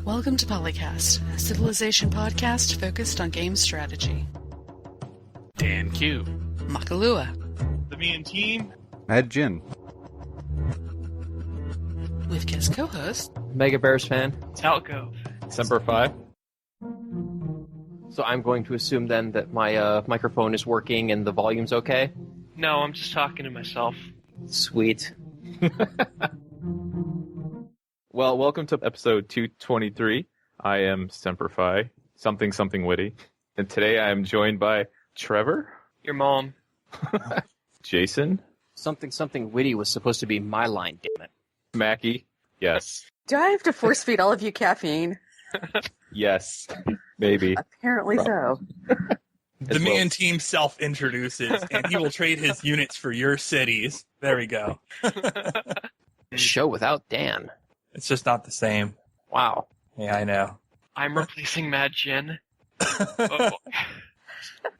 Welcome to PolyCast, a civilization podcast focused on game strategy. Dan Q. Makalua. The Me and Team. Mad Jin. With guest co-host Mega Bears fan. Talco. Semper Fi. So I'm going to assume then that my microphone is working and the volume's okay? No, I'm just talking to myself. Sweet. Well, welcome to episode 223. I am Semper Fi, something Witty. And today I am joined by Trevor. Your mom. Jason. Something Witty was supposed to be my line, damn it. Mackie. Yes. Do I have to force feed all of you caffeine? Yes. Maybe. Apparently so. The Me and Team self-introduces, and he will trade his units for your cities. There we go. Show without Dan. It's just not the same. Wow. Yeah, I know. I'm replacing Mad Jin. Good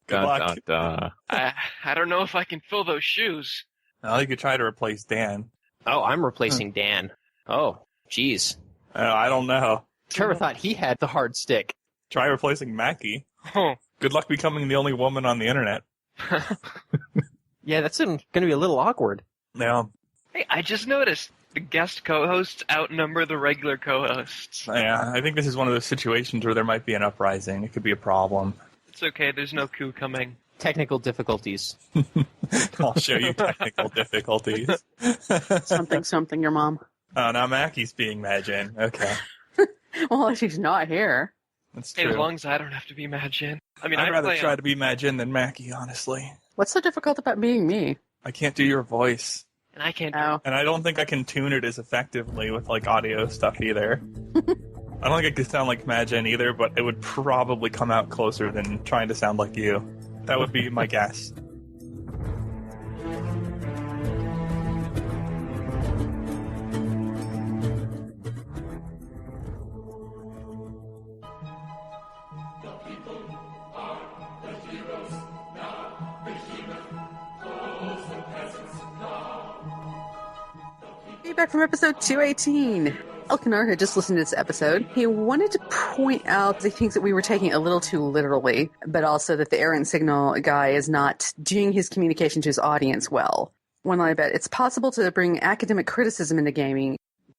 luck. I don't know if I can fill those shoes. Well, you could try to replace Dan. Oh, I'm replacing Dan. Oh, jeez. I don't know. Trevor thought he had the hard stick. Try replacing Mackie. Oh. Good luck becoming the only woman on the internet. Yeah, that's going to be a little awkward. Yeah. Hey, I just noticed the guest co-hosts outnumber the regular co-hosts. Yeah, I think this is one of those situations where there might be an uprising. It could be a problem. It's okay, there's no coup coming. Technical difficulties. I'll show you technical difficulties. Something, your mom. Oh, now Mackie's being Mad Jin. Okay. Well, she's not here. That's Hey, true. as long as I don't have to be Mad Jin. I mean, I'd rather play try to be Mad Jin than Mackie, honestly. What's so difficult about being me? I can't do your voice. and I can't. Oh. And I don't think I can tune it as effectively with, like, audio stuff either. I don't think I could sound like Mad Jin either, but it would probably come out closer than trying to sound like you. That would be my guess. Feedback from episode 218. Elkinar had just listened to this episode. He wanted to point out the things that we were taking a little too literally, but also that the errant signal guy is not doing his communication to his audience well. One line bet, it's possible to bring academic criticism into gaming.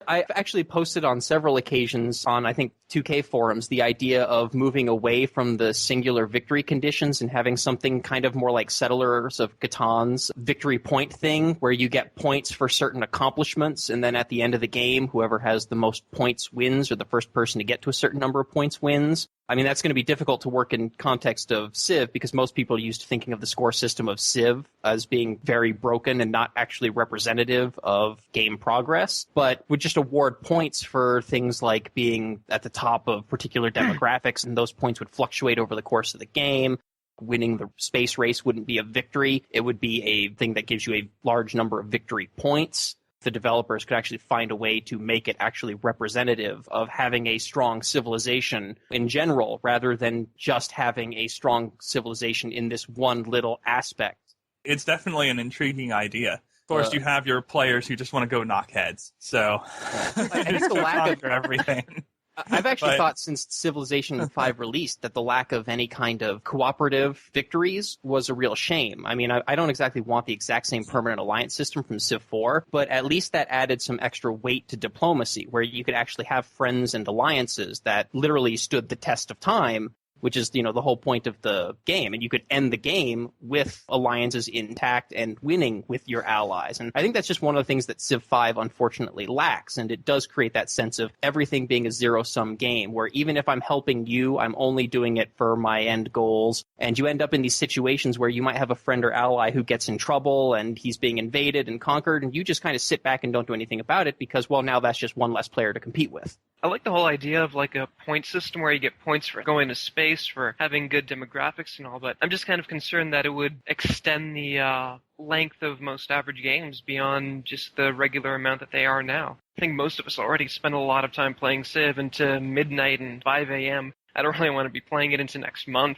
I've actually posted on several occasions on, I think, 2K forums, the idea of moving away from the singular victory conditions and having something kind of more like Settlers of Catan's victory point thing, where you get points for certain accomplishments, and then at the end of the game, whoever has the most points wins, or the first person to get to a certain number of points wins. I mean, that's going to be difficult to work in context of Civ, because most people are used to thinking of the score system of Civ as being very broken and not actually representative of game progress, but would just award points for things like being at the top of particular demographics, and those points would fluctuate over the course of the game. Winning the space race wouldn't be a victory. It would be a thing that gives you a large number of victory points. The developers could actually find a way to make it actually representative of having a strong civilization in general, rather than just having a strong civilization in this one little aspect. It's definitely an intriguing idea. Of course, you have your players who just want to go knock heads, so I think the lack of everything. I've actually thought since Civilization 5 released that the lack of any kind of cooperative victories was a real shame. I mean, I don't exactly want the exact same permanent alliance system from Civ 4, but at least that added some extra weight to diplomacy, where you could actually have friends and alliances that literally stood the test of time, which is, the whole point of the game. And you could end the game with alliances intact and winning with your allies. And I think that's just one of the things that Civ 5 unfortunately lacks. And it does create that sense of everything being a zero-sum game, where even if I'm helping you, I'm only doing it for my end goals. And you end up in these situations where you might have a friend or ally who gets in trouble and he's being invaded and conquered, and you just kind of sit back and don't do anything about it because, well, now that's just one less player to compete with. I like the whole idea of like a point system where you get points for going to space, for having good demographics and all, but I'm just kind of concerned that it would extend the length of most average games beyond just the regular amount that they are now. I think most of us already spend a lot of time playing Civ into midnight and 5 a.m. I don't really want to be playing it into next month.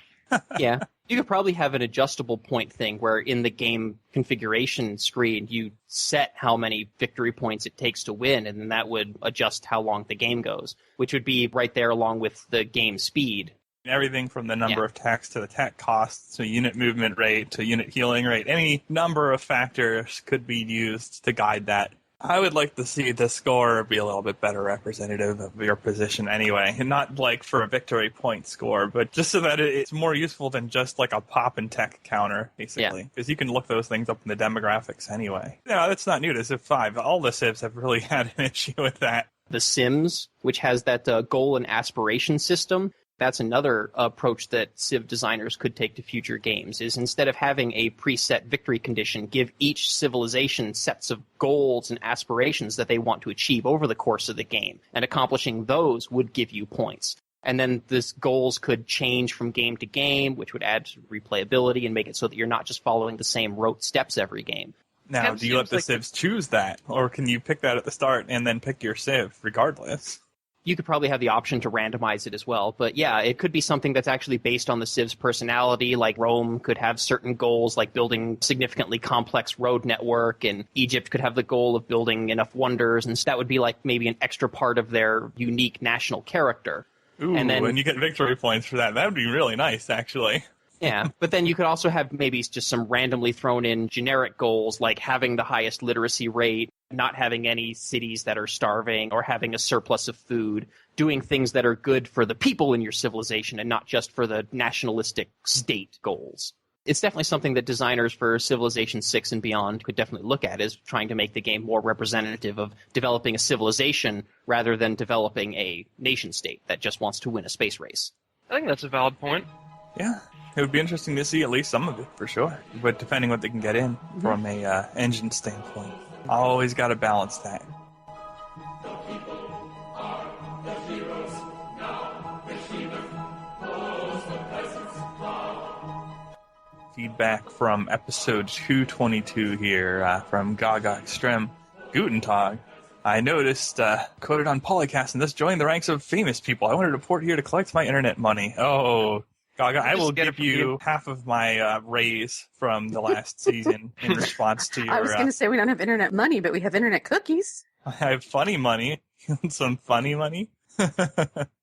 Yeah. You could probably have an adjustable point thing where in the game configuration screen, you set how many victory points it takes to win, and then that would adjust how long the game goes, which would be right there along with the game speed. Everything from the number of attacks to the attack costs to unit movement rate to unit healing rate, any number of factors could be used to guide that. I would like to see the score be a little bit better representative of your position anyway, and not like for a victory point score, but just so that it's more useful than just like a pop and tech counter, basically. Because you can look those things up in the demographics anyway. No, that's not new to Civ 5. All the Civs have really had an issue with that. The Sims, which has that goal and aspiration system, that's another approach that Civ designers could take to future games, is instead of having a preset victory condition, give each civilization sets of goals and aspirations that they want to achieve over the course of the game, and accomplishing those would give you points. And then these goals could change from game to game, which would add to replayability and make it so that you're not just following the same rote steps every game. Now, do you let the Civs choose that, or can you pick that at the start and then pick your Civ regardless? You could probably have the option to randomize it as well. But yeah, it could be something that's actually based on the Civ's personality. Like Rome could have certain goals, like building significantly complex road network, and Egypt could have the goal of building enough wonders. And so that would be like maybe an extra part of their unique national character. Ooh, and you get victory points for that. That would be really nice, actually. Yeah, but then you could also have maybe just some randomly thrown in generic goals, like having the highest literacy rate, not having any cities that are starving, or having a surplus of food, doing things that are good for the people in your civilization and not just for the nationalistic state goals. It's definitely something that designers for Civilization 6 and beyond could definitely look at, is trying to make the game more representative of developing a civilization rather than developing a nation state that just wants to win a space race. I think that's a valid point. Yeah. It would be interesting to see at least some of it, for sure. But depending what they can get in from a engine standpoint. Always got to balance that. Feedback from episode 222 here from Gaga Extreme. Guten Tag. I noticed, quoted on PolyCast, and thus joined the ranks of famous people. I wanted to report here to collect my internet money. Oh, Gaga, I will give you half of my raise from the last season in response to your... I was going to say we don't have internet money, but we have internet cookies. I have funny money. You want some funny money?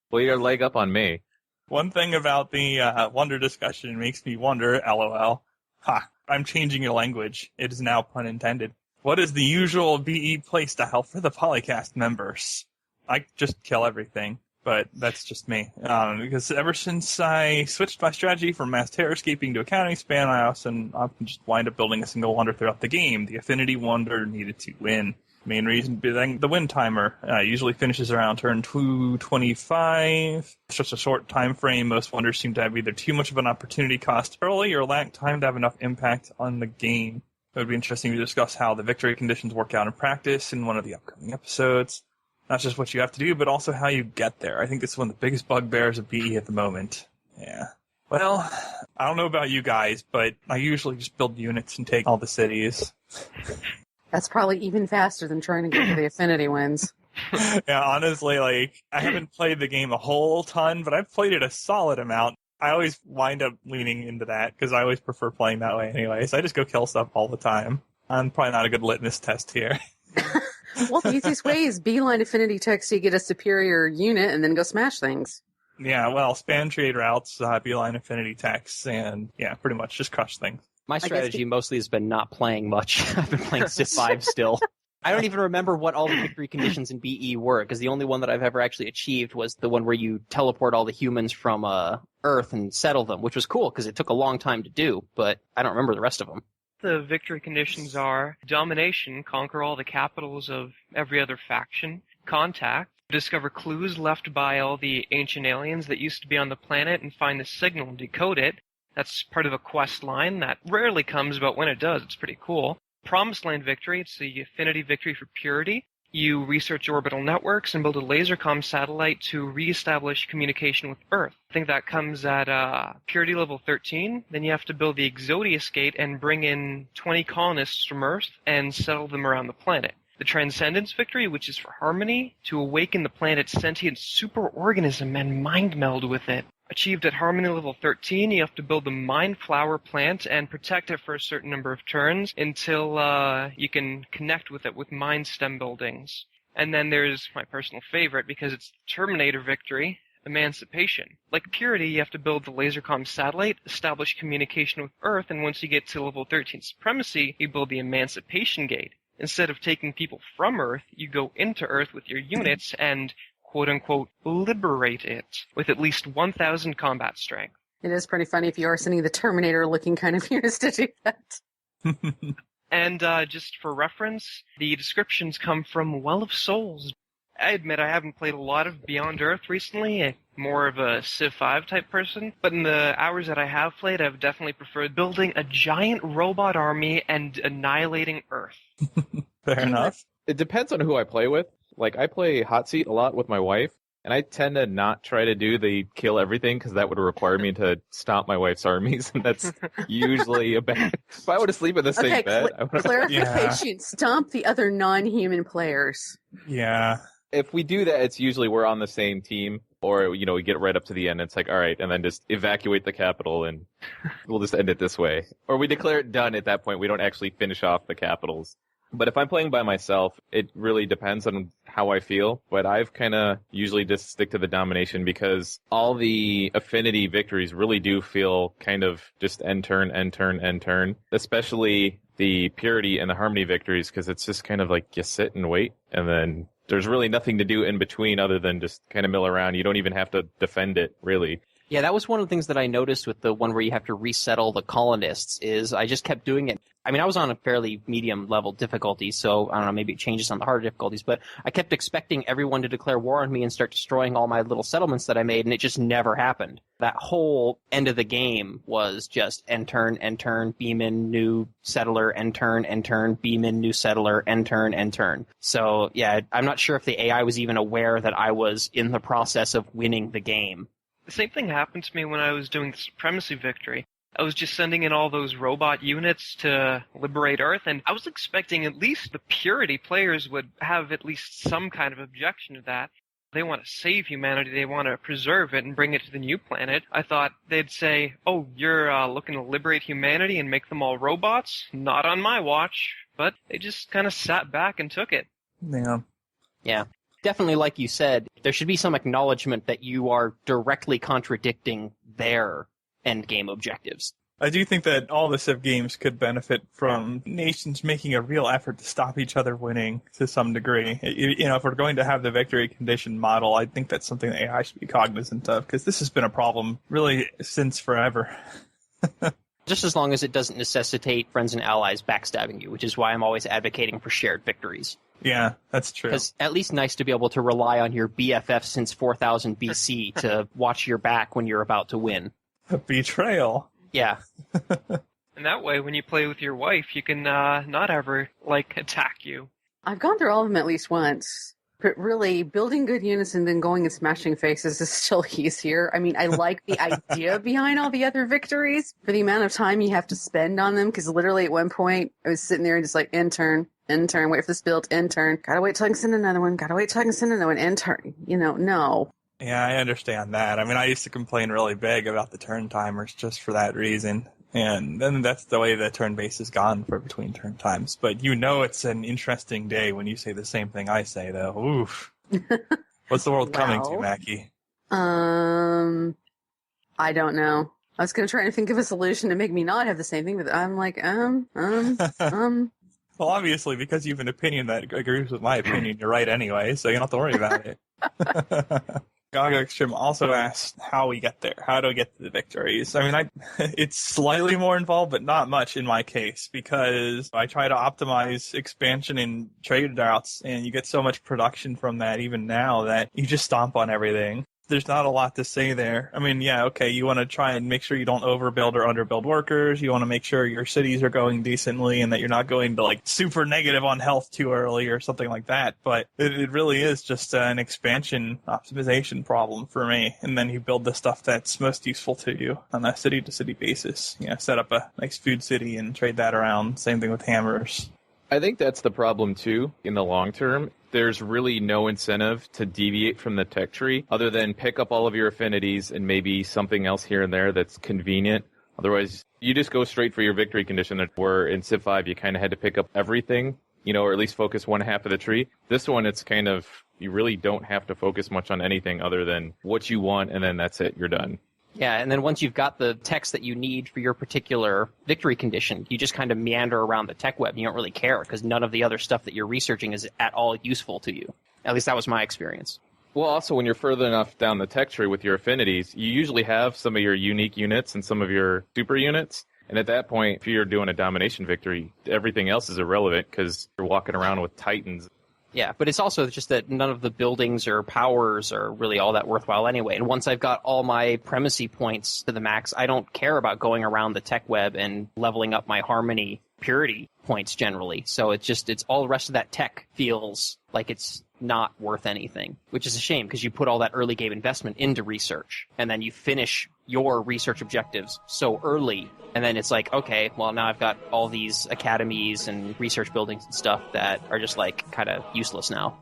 Well, you're a leg up on me. One thing about the Wonder discussion makes me wonder, LOL. Ha, I'm changing your language. It is now pun intended. What is the usual BE playstyle for the PolyCast members? I just kill everything. But that's just me. Because ever since I switched my strategy from mass terrorscaping to a counting span, I often just wind up building a single wonder throughout the game. The affinity wonder needed to win. Main reason being the win timer usually finishes around turn 225. It's just a short time frame. Most wonders seem to have either too much of an opportunity cost early or lack time to have enough impact on the game. It would be interesting to discuss how the victory conditions work out in practice in one of the upcoming episodes. Not just what you have to do, but also how you get there. I think this is one of the biggest bugbears of BE at the moment. Yeah. Well, I don't know about you guys, but I usually just build units and take all the cities. That's probably even faster than trying to get to the affinity wins. Yeah, honestly, I haven't played the game a whole ton, but I've played it a solid amount. I always wind up leaning into that, because I always prefer playing that way anyway, so I just go kill stuff all the time. I'm probably not a good litmus test here. Well, the easiest way is beeline affinity text so you get a superior unit and then go smash things. Yeah, well, span trade routes, beeline affinity texts, and yeah, pretty much just crush things. My strategy mostly has been not playing much. I've been playing Civ 5 still. I don't even remember what all the victory conditions in BE were, because the only one that I've ever actually achieved was the one where you teleport all the humans from Earth and settle them, which was cool because it took a long time to do, but I don't remember the rest of them. The victory conditions are domination, conquer all the capitals of every other faction, contact, discover clues left by all the ancient aliens that used to be on the planet and find the signal and decode it. That's part of a quest line that rarely comes, but when it does, it's pretty cool. Promised Land victory, it's the affinity victory for purity. You research orbital networks and build a lasercom satellite to reestablish communication with Earth. I think that comes at purity level 13. Then you have to build the Exodius Gate and bring in 20 colonists from Earth and settle them around the planet. The Transcendence victory, which is for harmony, to awaken the planet's sentient superorganism and mind meld with it. achieved at Harmony level 13, you have to build the Mine Flower plant and protect it for a certain number of turns until you can connect with it with Mine Stem buildings. And then there's my personal favorite, because it's Terminator Victory, Emancipation. Like Purity, you have to build the Lasercom satellite, establish communication with Earth, and once you get to level 13 Supremacy, you build the Emancipation Gate. Instead of taking people from Earth, you go into Earth with your units and quote-unquote, liberate it with at least 1,000 combat strength. It is pretty funny if you are sending the Terminator-looking kind of units to do that. And just for reference, the descriptions come from Well of Souls. I admit I haven't played a lot of Beyond Earth recently. I'm more of a Civ 5 type person. But in the hours that I have played, I've definitely preferred building a giant robot army and annihilating Earth. Fair enough. It depends on who I play with. Like, I play Hot Seat a lot with my wife, and I tend to not try to do the kill everything, because that would require me to stomp my wife's armies, and that's usually a bad... If I were to sleep in the same bed... Clarification, stomp the other non-human players. Yeah. If we do that, it's usually we're on the same team, or, you know, we get right up to the end, and it's like, all right, and then just evacuate the capital, and we'll just end it this way. Or we declare it done at that point. We don't actually finish off the capitals. But if I'm playing by myself, it really depends on how I feel. But I've kind of usually just stick to the domination, because all the affinity victories really do feel kind of just end turn, end turn, end turn. Especially the Purity and the Harmony victories, because it's just kind of like you sit and wait, and then there's really nothing to do in between other than just kind of mill around. You don't even have to defend it, really. Yeah, that was one of the things that I noticed with the one where you have to resettle the colonists, is I just kept doing it. I mean, I was on a fairly medium level difficulty, so I don't know, maybe it changes on the harder difficulties, but I kept expecting everyone to declare war on me and start destroying all my little settlements that I made, and it just never happened. That whole end of the game was just end turn, beam in, new settler, end turn, beam in, new settler, end turn. So, yeah, I'm not sure if the AI was even aware that I was in the process of winning the game. The same thing happened to me when I was doing the Supremacy Victory. I was just sending in all those robot units to liberate Earth, and I was expecting at least the Purity players would have at least some kind of objection to that. They want to save humanity, they want to preserve it and bring it to the new planet. I thought they'd say, oh, you're looking to liberate humanity and make them all robots? Not on my watch. But they just kind of sat back and took it. Yeah. Definitely, like you said, there should be some acknowledgement that you are directly contradicting their endgame objectives. I do think that all the Civ games could benefit from nations making a real effort to stop each other winning to some degree. You know, if we're going to have the victory condition model, I think that's something that AI should be cognizant of, because this has been a problem really since forever. Just as long as it doesn't necessitate friends and allies backstabbing you, which is why I'm always advocating for shared victories. Yeah, that's true. Because at least nice to be able to rely on your BFF since 4000 BC to watch your back when you're about to win. A betrayal. Yeah. And that way, when you play with your wife, you can not ever, attack you. I've gone through all of them at least once. But really, building good units and then going and smashing faces is still easier. I mean, I like the idea behind all the other victories for the amount of time you have to spend on them, because literally at one point, I was sitting there and just end turn, wait for this build, end turn. Gotta wait till I can send another one, end turn. No. Yeah, I understand that. I mean, I used to complain really big about the turn timers just for that reason. And then that's the way the turn base has gone for between turn times. But it's an interesting day when you say the same thing I say, though. Oof. What's the world coming to, Mackie? I don't know. I was going to try and think of a solution to make me not have the same thing, but I'm like, Well, obviously, because you have an opinion that agrees with my opinion, you're right anyway, so you don't have to worry about it. Gaga Extreme also asked how we get there. How do we get to the victories? I mean, it's slightly more involved, but not much in my case, because I try to optimize expansion and trade routes, and you get so much production from that even now that you just stomp on everything. There's not a lot to say there. I mean, yeah, okay, you want to try and make sure you don't overbuild or underbuild workers. You want to make sure your cities are going decently and that you're not going to, super negative on health too early or something like that. But it really is just an expansion optimization problem for me. And then you build the stuff that's most useful to you on a city-to-city basis. Set up a nice food city and trade that around. Same thing with hammers. I think that's the problem, too, in the long term. There's really no incentive to deviate from the tech tree other than pick up all of your affinities and maybe something else here and there that's convenient. Otherwise, you just go straight for your victory condition, where in Civ 5 you kind of had to pick up everything, or at least focus one half of the tree. This one, it's kind of, you really don't have to focus much on anything other than what you want, and then that's it, you're done. Yeah, and then once you've got the text that you need for your particular victory condition, you just kind of meander around the tech web. You don't really care because none of the other stuff that you're researching is at all useful to you. At least that was my experience. Well, also, when you're further enough down the tech tree with your affinities, you usually have some of your unique units and some of your super units. And at that point, if you're doing a domination victory, everything else is irrelevant because you're walking around with titans. Yeah, but it's also just that none of the buildings or powers are really all that worthwhile anyway. And once I've got all my primacy points to the max, I don't care about going around the tech web and leveling up my harmony purity points generally. So it's all the rest of that tech feels like it's not worth anything, which is a shame because you put all that early game investment into research and then you finish your research objectives so early. And then it's like, okay, well, now I've got all these academies and research buildings and stuff that are just like kind of useless now.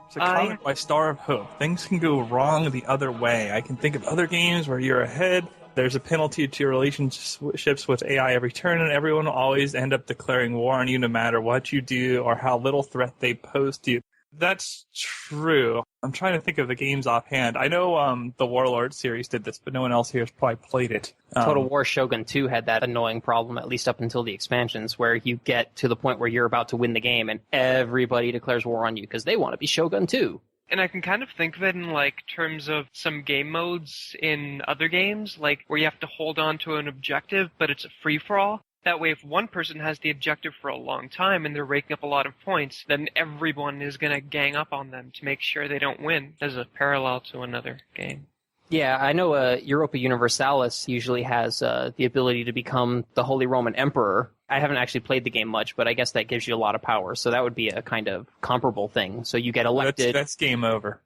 So comment by Star of Hope. Things can go wrong the other way. I can think of other games where you're ahead. There's a penalty to your relationships with AI every turn, and everyone will always end up declaring war on you no matter what you do or how little threat they pose to you. That's true. I'm trying to think of the games offhand. I know the Warlord series did this, but no one else here has probably played it. Total War Shogun 2 had that annoying problem, at least up until the expansions, where you get to the point where you're about to win the game and everybody declares war on you because they want to be Shogun 2. And I can kind of think of it in terms of some game modes in other games, where you have to hold on to an objective, but it's a free-for-all. That way, if one person has the objective for a long time and they're raking up a lot of points, then everyone is going to gang up on them to make sure they don't win, as a parallel to another game. Yeah, I know Europa Universalis usually has the ability to become the Holy Roman Emperor. I haven't actually played the game much, but I guess that gives you a lot of power, so that would be a kind of comparable thing. So you get elected. That's game over.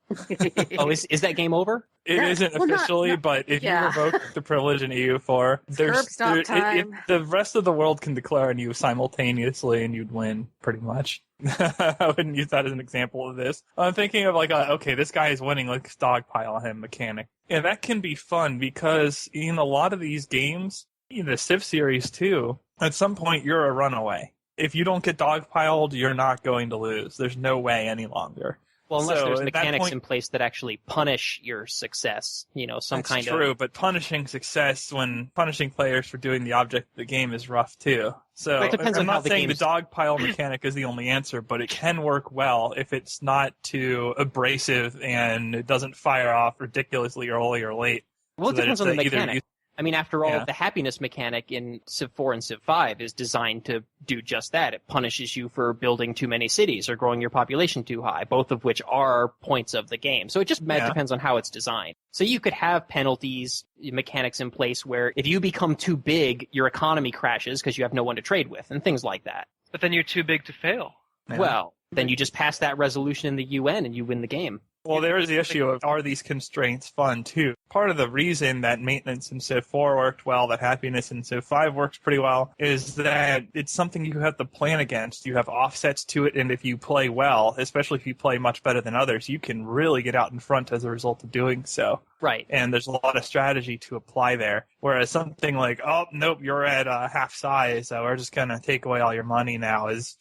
Oh, is that game over? It isn't officially, but if you revoke the privilege in EU4, the rest of the world can declare on you simultaneously, and you'd win, pretty much. I wouldn't use that as an example of this. I'm thinking of okay, this guy is winning, let's dogpile him mechanic. Yeah, that can be fun because in a lot of these games, in the Civ series too, at some point you're a runaway. If you don't get dogpiled, you're not going to lose. There's no way any longer. Well, unless there's mechanics in place that actually punish your success, That's true, but punishing success when punishing players for doing the object of the game is rough too. So it depends I'm on not how the saying the game's... dogpile mechanic is the only answer, but it can work well if it's not too abrasive and it doesn't fire off ridiculously early or late. Well, it depends on the mechanic. I mean, after all, the happiness mechanic in Civ 4 and Civ 5 is designed to do just that. It punishes you for building too many cities or growing your population too high, both of which are points of the game. So it just depends on how it's designed. So you could have penalties, mechanics in place where if you become too big, your economy crashes because you have no one to trade with and things like that. But then you're too big to fail. Yeah. Well, then you just pass that resolution in the UN and you win the game. Well, there is the issue of, are these constraints fun, too? Part of the reason that maintenance in Civ 4 worked well, that happiness in Civ 5 works pretty well, is that it's something you have to plan against. You have offsets to it, and if you play well, especially if you play much better than others, you can really get out in front as a result of doing so. Right. And there's a lot of strategy to apply there. Whereas something like, oh, nope, you're at half size, so we're just going to take away all your money now is...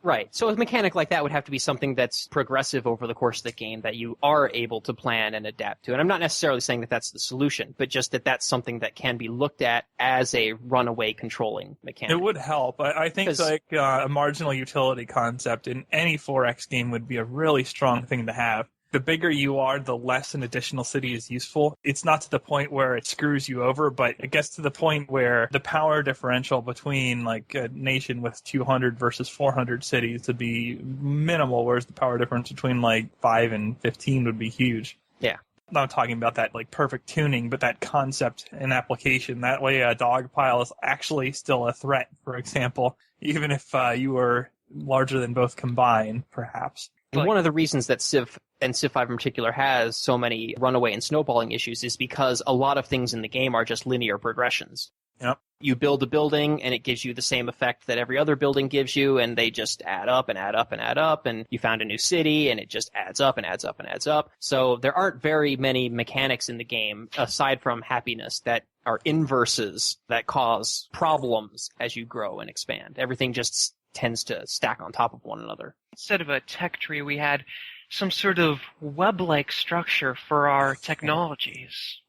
Right. So a mechanic like that would have to be something that's progressive over the course of the game that you are able to plan and adapt to. And I'm not necessarily saying that that's the solution, but just that that's something that can be looked at as a runaway controlling mechanic. It would help. I think a marginal utility concept in any 4X game would be a really strong thing to have. The bigger you are, the less an additional city is useful. It's not to the point where it screws you over, but it gets to the point where the power differential between a nation with 200 versus 400 cities would be minimal, whereas the power difference between 5 and 15 would be huge. Yeah. I'm not talking about that perfect tuning, but that concept and application. That way a dogpile is actually still a threat, for example, even if you were larger than both combined, perhaps. And one of the reasons that Civ and Civ 5 in particular has so many runaway and snowballing issues is because a lot of things in the game are just linear progressions. Yep. You build a building and it gives you the same effect that every other building gives you, and they just add up and add up and add up, and you found a new city and it just adds up and adds up and adds up. So there aren't very many mechanics in the game aside from happiness that are inverses that cause problems as you grow and expand. Everything just tends to stack on top of one another. Instead of a tech tree, we had some sort of web-like structure for our technologies.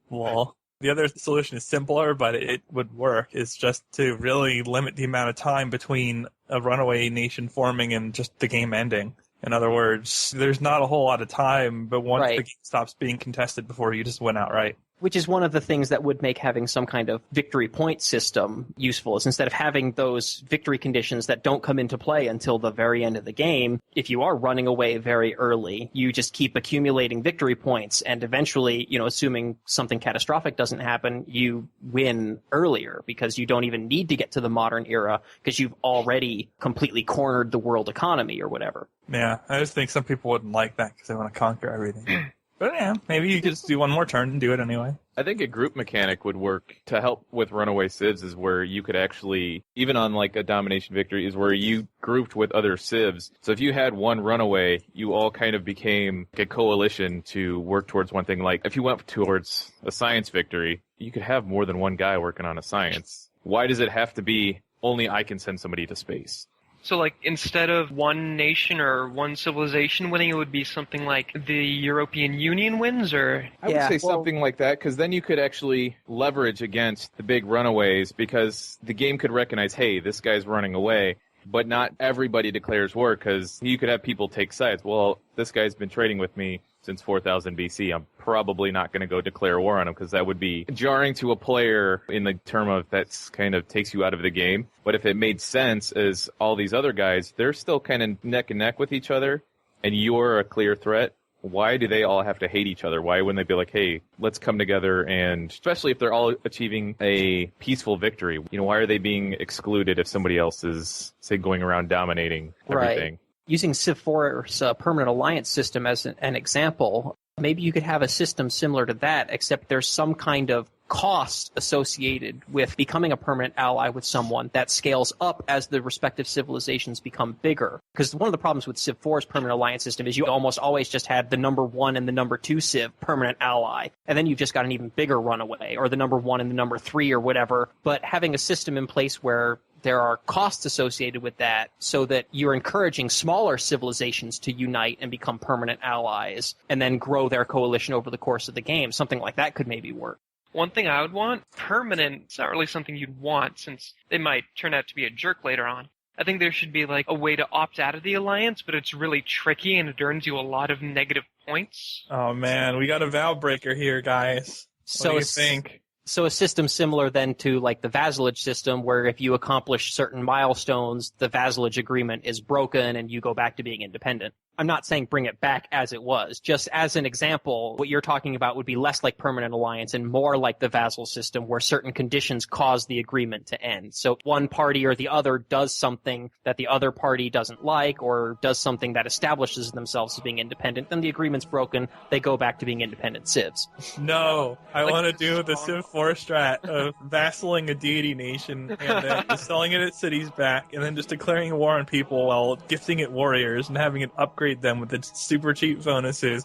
Well, the other solution is simpler, but it would work. It's just to really limit the amount of time between a runaway nation forming and just the game ending. In other words, there's not a whole lot of time, but once the game stops being contested before you just win outright. Which is one of the things that would make having some kind of victory point system useful, is instead of having those victory conditions that don't come into play until the very end of the game, if you are running away very early, you just keep accumulating victory points, and eventually, assuming something catastrophic doesn't happen, you win earlier because you don't even need to get to the modern era because you've already completely cornered the world economy or whatever. Yeah, I just think some people wouldn't like that because they want to conquer everything. But yeah, maybe you could just do one more turn and do it anyway. I think a group mechanic would work to help with runaway civs, is where you could actually, even on like a domination victory, is where you grouped with other civs. So if you had one runaway, you all kind of became a coalition to work towards one thing. Like if you went towards a science victory, you could have more than one guy working on a science. Why does it have to be only I can send somebody to space? So, like, instead of one nation or one civilization winning, it would be something like the European Union wins, or? I would say something like that, because then you could actually leverage against the big runaways, because the game could recognize, hey, this guy's running away, but not everybody declares war, because you could have people take sides. Well, this guy's been trading with me since 4000 BC. I'm probably not going to go declare war on him because that would be jarring to a player in the term of that's kind of takes you out of the game. But if it made sense, as all these other guys, they're still kind of neck and neck with each other, and you're a clear threat, why do they all have to hate each other? Why wouldn't they be like, hey, let's come together, and especially if they're all achieving a peaceful victory, why are they being excluded if somebody else is, say, going around dominating everything? Right. Using Civ 4's permanent alliance system as an example, maybe you could have a system similar to that, except there's some kind of cost associated with becoming a permanent ally with someone that scales up as the respective civilizations become bigger. Because one of the problems with Civ 4's permanent alliance system is you almost always just had the number 1 and the number 2 Civ permanent ally, and then you've just got an even bigger runaway, or the number 1 and the number 3 or whatever. But having a system in place where there are costs associated with that so that you're encouraging smaller civilizations to unite and become permanent allies and then grow their coalition over the course of the game. Something like that could maybe work. One thing I would want, permanent, it's not really something you'd want since they might turn out to be a jerk later on. I think there should be like a way to opt out of the alliance, but it's really tricky and it earns you a lot of negative points. Oh man, we got a vow breaker here, guys. What do you think? So a system similar then to like the vassalage system, where if you accomplish certain milestones, the vassalage agreement is broken and you go back to being independent. I'm not saying bring it back as it was. Just as an example, what you're talking about would be less like permanent alliance and more like the vassal system, where certain conditions cause the agreement to end. So one party or the other does something that the other party doesn't like, or does something that establishes themselves as being independent, then the agreement's broken, they go back to being independent civs. No, I want to do the Civ 4 strat of vassaling a deity nation and then selling it at cities back, and then just declaring war on people while gifting it warriors and having it upgrade them with its super cheap bonuses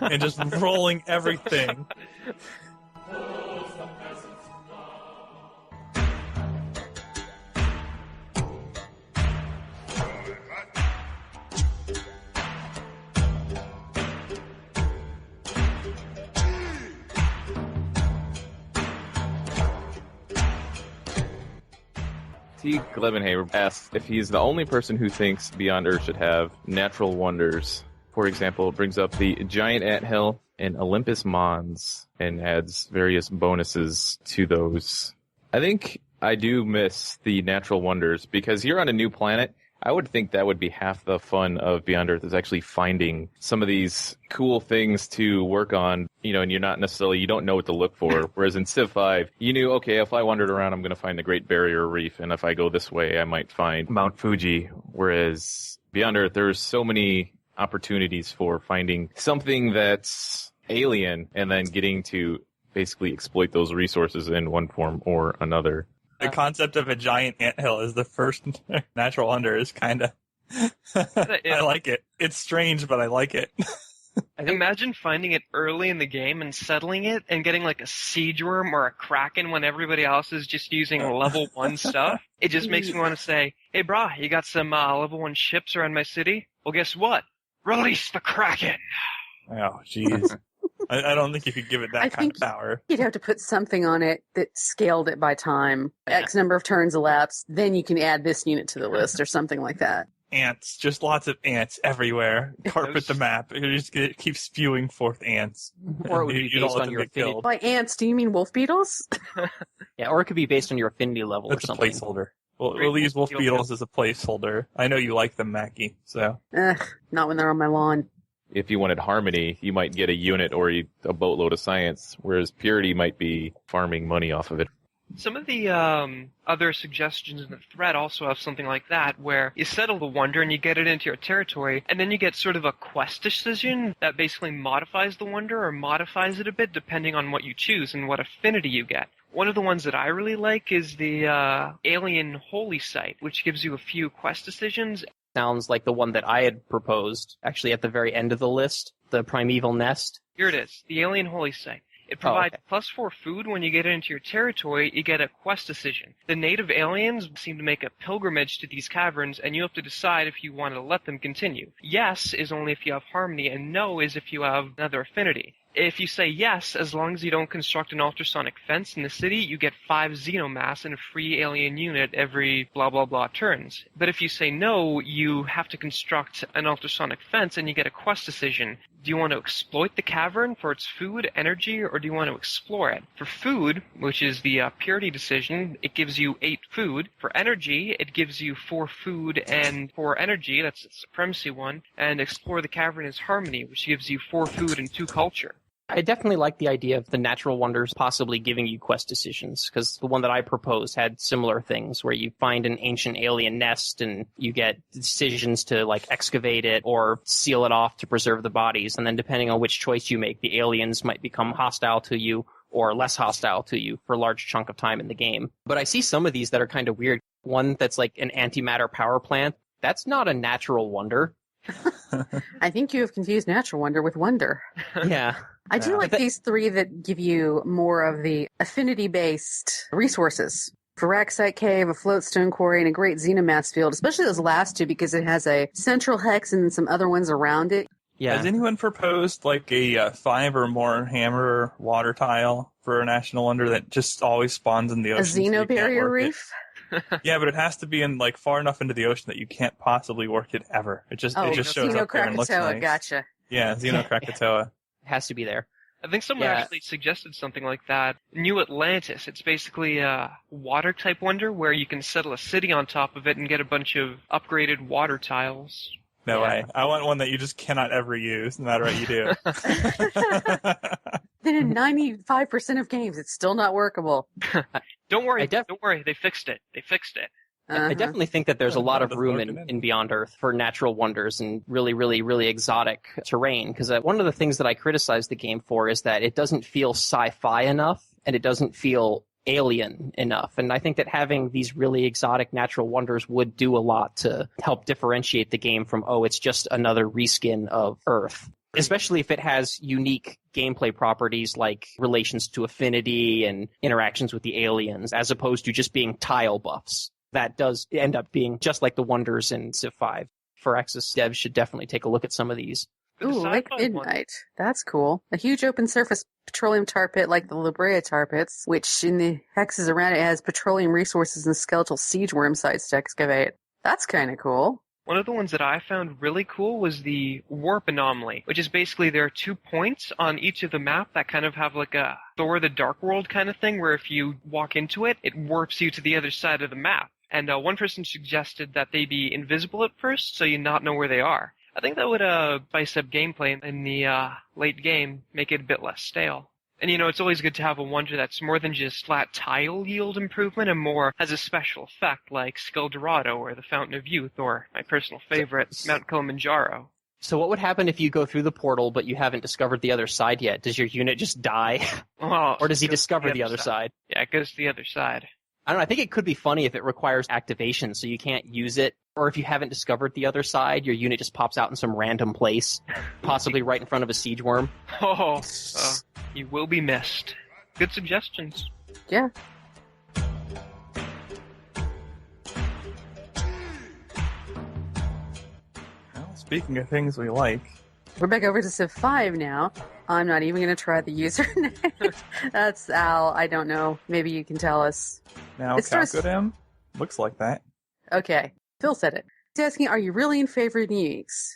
and just rolling everything. T. Glevenhaber asks if he's the only person who thinks Beyond Earth should have natural wonders. For example, it brings up the Giant Anthill and Olympus Mons and adds various bonuses to those. I think I do miss the natural wonders, because you're on a new planet. I would think that would be half the fun of Beyond Earth, is actually finding some of these cool things to work on, and you're not necessarily, you don't know what to look for. Whereas in Civ 5, you knew, okay, if I wandered around, I'm going to find the Great Barrier Reef, and if I go this way, I might find Mount Fuji. Whereas Beyond Earth, there's so many opportunities for finding something that's alien and then getting to basically exploit those resources in one form or another. The concept of a giant anthill as the first natural wonder is kind of... I like it. It's strange, but I like it. Imagine finding it early in the game and settling it and getting like a siege worm or a kraken when everybody else is just using level 1 stuff. It just makes me want to say, hey brah, you got some level 1 ships around my city? Well, guess what? Release the kraken! Oh, jeez. I don't think you could give it that kind of power. You'd have to put something on it that scaled it by time. X number of turns elapsed, then you can add this unit to the list or something like that. Ants, just lots of ants everywhere. Carpet the map. You just keep spewing forth ants. Or it would be based on your affinity. By ants, do you mean wolf beetles? Yeah, or it could be based on your affinity level That's or something. a placeholder. We'll use wolf beetles as a placeholder. I know you like them, Mackie, so. Not when they're on my lawn. If you wanted harmony, you might get a unit or a boatload of science, whereas purity might be farming money off of it. Some of the other suggestions in the thread also have something like that, where you settle the wonder and you get it into your territory, and then you get sort of a quest decision that basically modifies the wonder or modifies it a bit depending on what you choose and what affinity you get. One of the ones that I really like is the Alien Holy Site, which gives you a few quest decisions. Sounds like the one that I had proposed, actually at the very end of the list, the Primeval Nest. Here it is, the Alien Holy Site. It provides +4 food when you get into your territory. You get a quest decision. The native aliens seem to make a pilgrimage to these caverns, and you have to decide if you want to let them continue. Yes is only if you have harmony, and no is if you have another affinity. If you say yes, as long as you don't construct an ultrasonic fence in the city, you get 5 xenomass and a free alien unit every blah blah blah turns. But if you say no, you have to construct an ultrasonic fence and you get a quest decision. Do you want to exploit the cavern for its food, energy, or do you want to explore it? For food, which is the purity decision, it gives you 8 food. For energy, it gives you 4 food and 4 energy, that's the supremacy one. And explore the cavern is harmony, which gives you 4 food and 2 culture. I definitely like the idea of the natural wonders possibly giving you quest decisions, because the one that I proposed had similar things where you find an ancient alien nest and you get decisions to like excavate it or seal it off to preserve the bodies, and then depending on which choice you make, the aliens might become hostile to you or less hostile to you for a large chunk of time in the game. But I see some of these that are kind of weird. One that's like an antimatter power plant, that's not a natural wonder. I think you have confused natural wonder with wonder. Yeah. I do like these 3 that give you more of the affinity-based resources. Veraxite Cave, a floatstone quarry, and a great xenomass field, especially those last 2 because it has a central hex and some other ones around it. Yeah. Has anyone proposed like a 5 or more hammer water tile for a national wonder that just always spawns in the ocean? A xenobarrier reef? Yeah, but it has to be in like far enough into the ocean that you can't possibly work it ever. It just shows up there and looks nice. Gotcha. Yeah, Xenokrakatoa. It has to be there. I think someone actually suggested something like that. New Atlantis. It's basically a water type wonder where you can settle a city on top of it and get a bunch of upgraded water tiles. No way. I want one that you just cannot ever use, no matter what you do. Then in 95% of games, it's still not workable. Don't worry. Don't worry. They fixed it. I definitely think that there's a lot of room in Beyond Earth for natural wonders and really, really, really exotic terrain. Because one of the things that I criticize the game for is that it doesn't feel sci-fi enough, and it doesn't feel alien enough. And I think that having these really exotic natural wonders would do a lot to help differentiate the game from, it's just another reskin of Earth. Especially if it has unique gameplay properties like relations to affinity and interactions with the aliens, as opposed to just being tile buffs. That does end up being just like the wonders in Civ 5. Firaxis devs should definitely take a look at some of these. Ooh, like Midnight. That's cool. A huge open surface petroleum tar pit like the La Brea tar pits, which in the hexes around it has petroleum resources and skeletal siege worm sites to excavate. That's kind of cool. One of the ones that I found really cool was the warp anomaly, which is basically there are 2 points on each of the map that kind of have like a Thor the Dark World kind of thing, where if you walk into it, it warps you to the other side of the map. And one person suggested that they be invisible at first, so you not know where they are. I think that would spice up gameplay in the late game, make it a bit less stale. And it's always good to have a wonder that's more than just flat tile yield improvement and more has a special effect like Skeldorado or the Fountain of Youth or my personal favorite, Mount Kilimanjaro. So what would happen if you go through the portal, but you haven't discovered the other side yet? Does your unit just die? Well, Or does he it goes to discover the other side? Yeah, it goes to the other side. I don't know. I think it could be funny if it requires activation, so you can't use it. Or if you haven't discovered the other side, your unit just pops out in some random place, possibly right in front of a siege worm. Oh, you will be missed. Good suggestions. Yeah. Well, speaking of things we like, We're back over to Civ 5 now. I'm not even going to try the username. That's Al. I don't know. Maybe you can tell us. now It starts- Calcodem looks like that. Okay. Phil said it. He's asking, are you really in favor of uniques?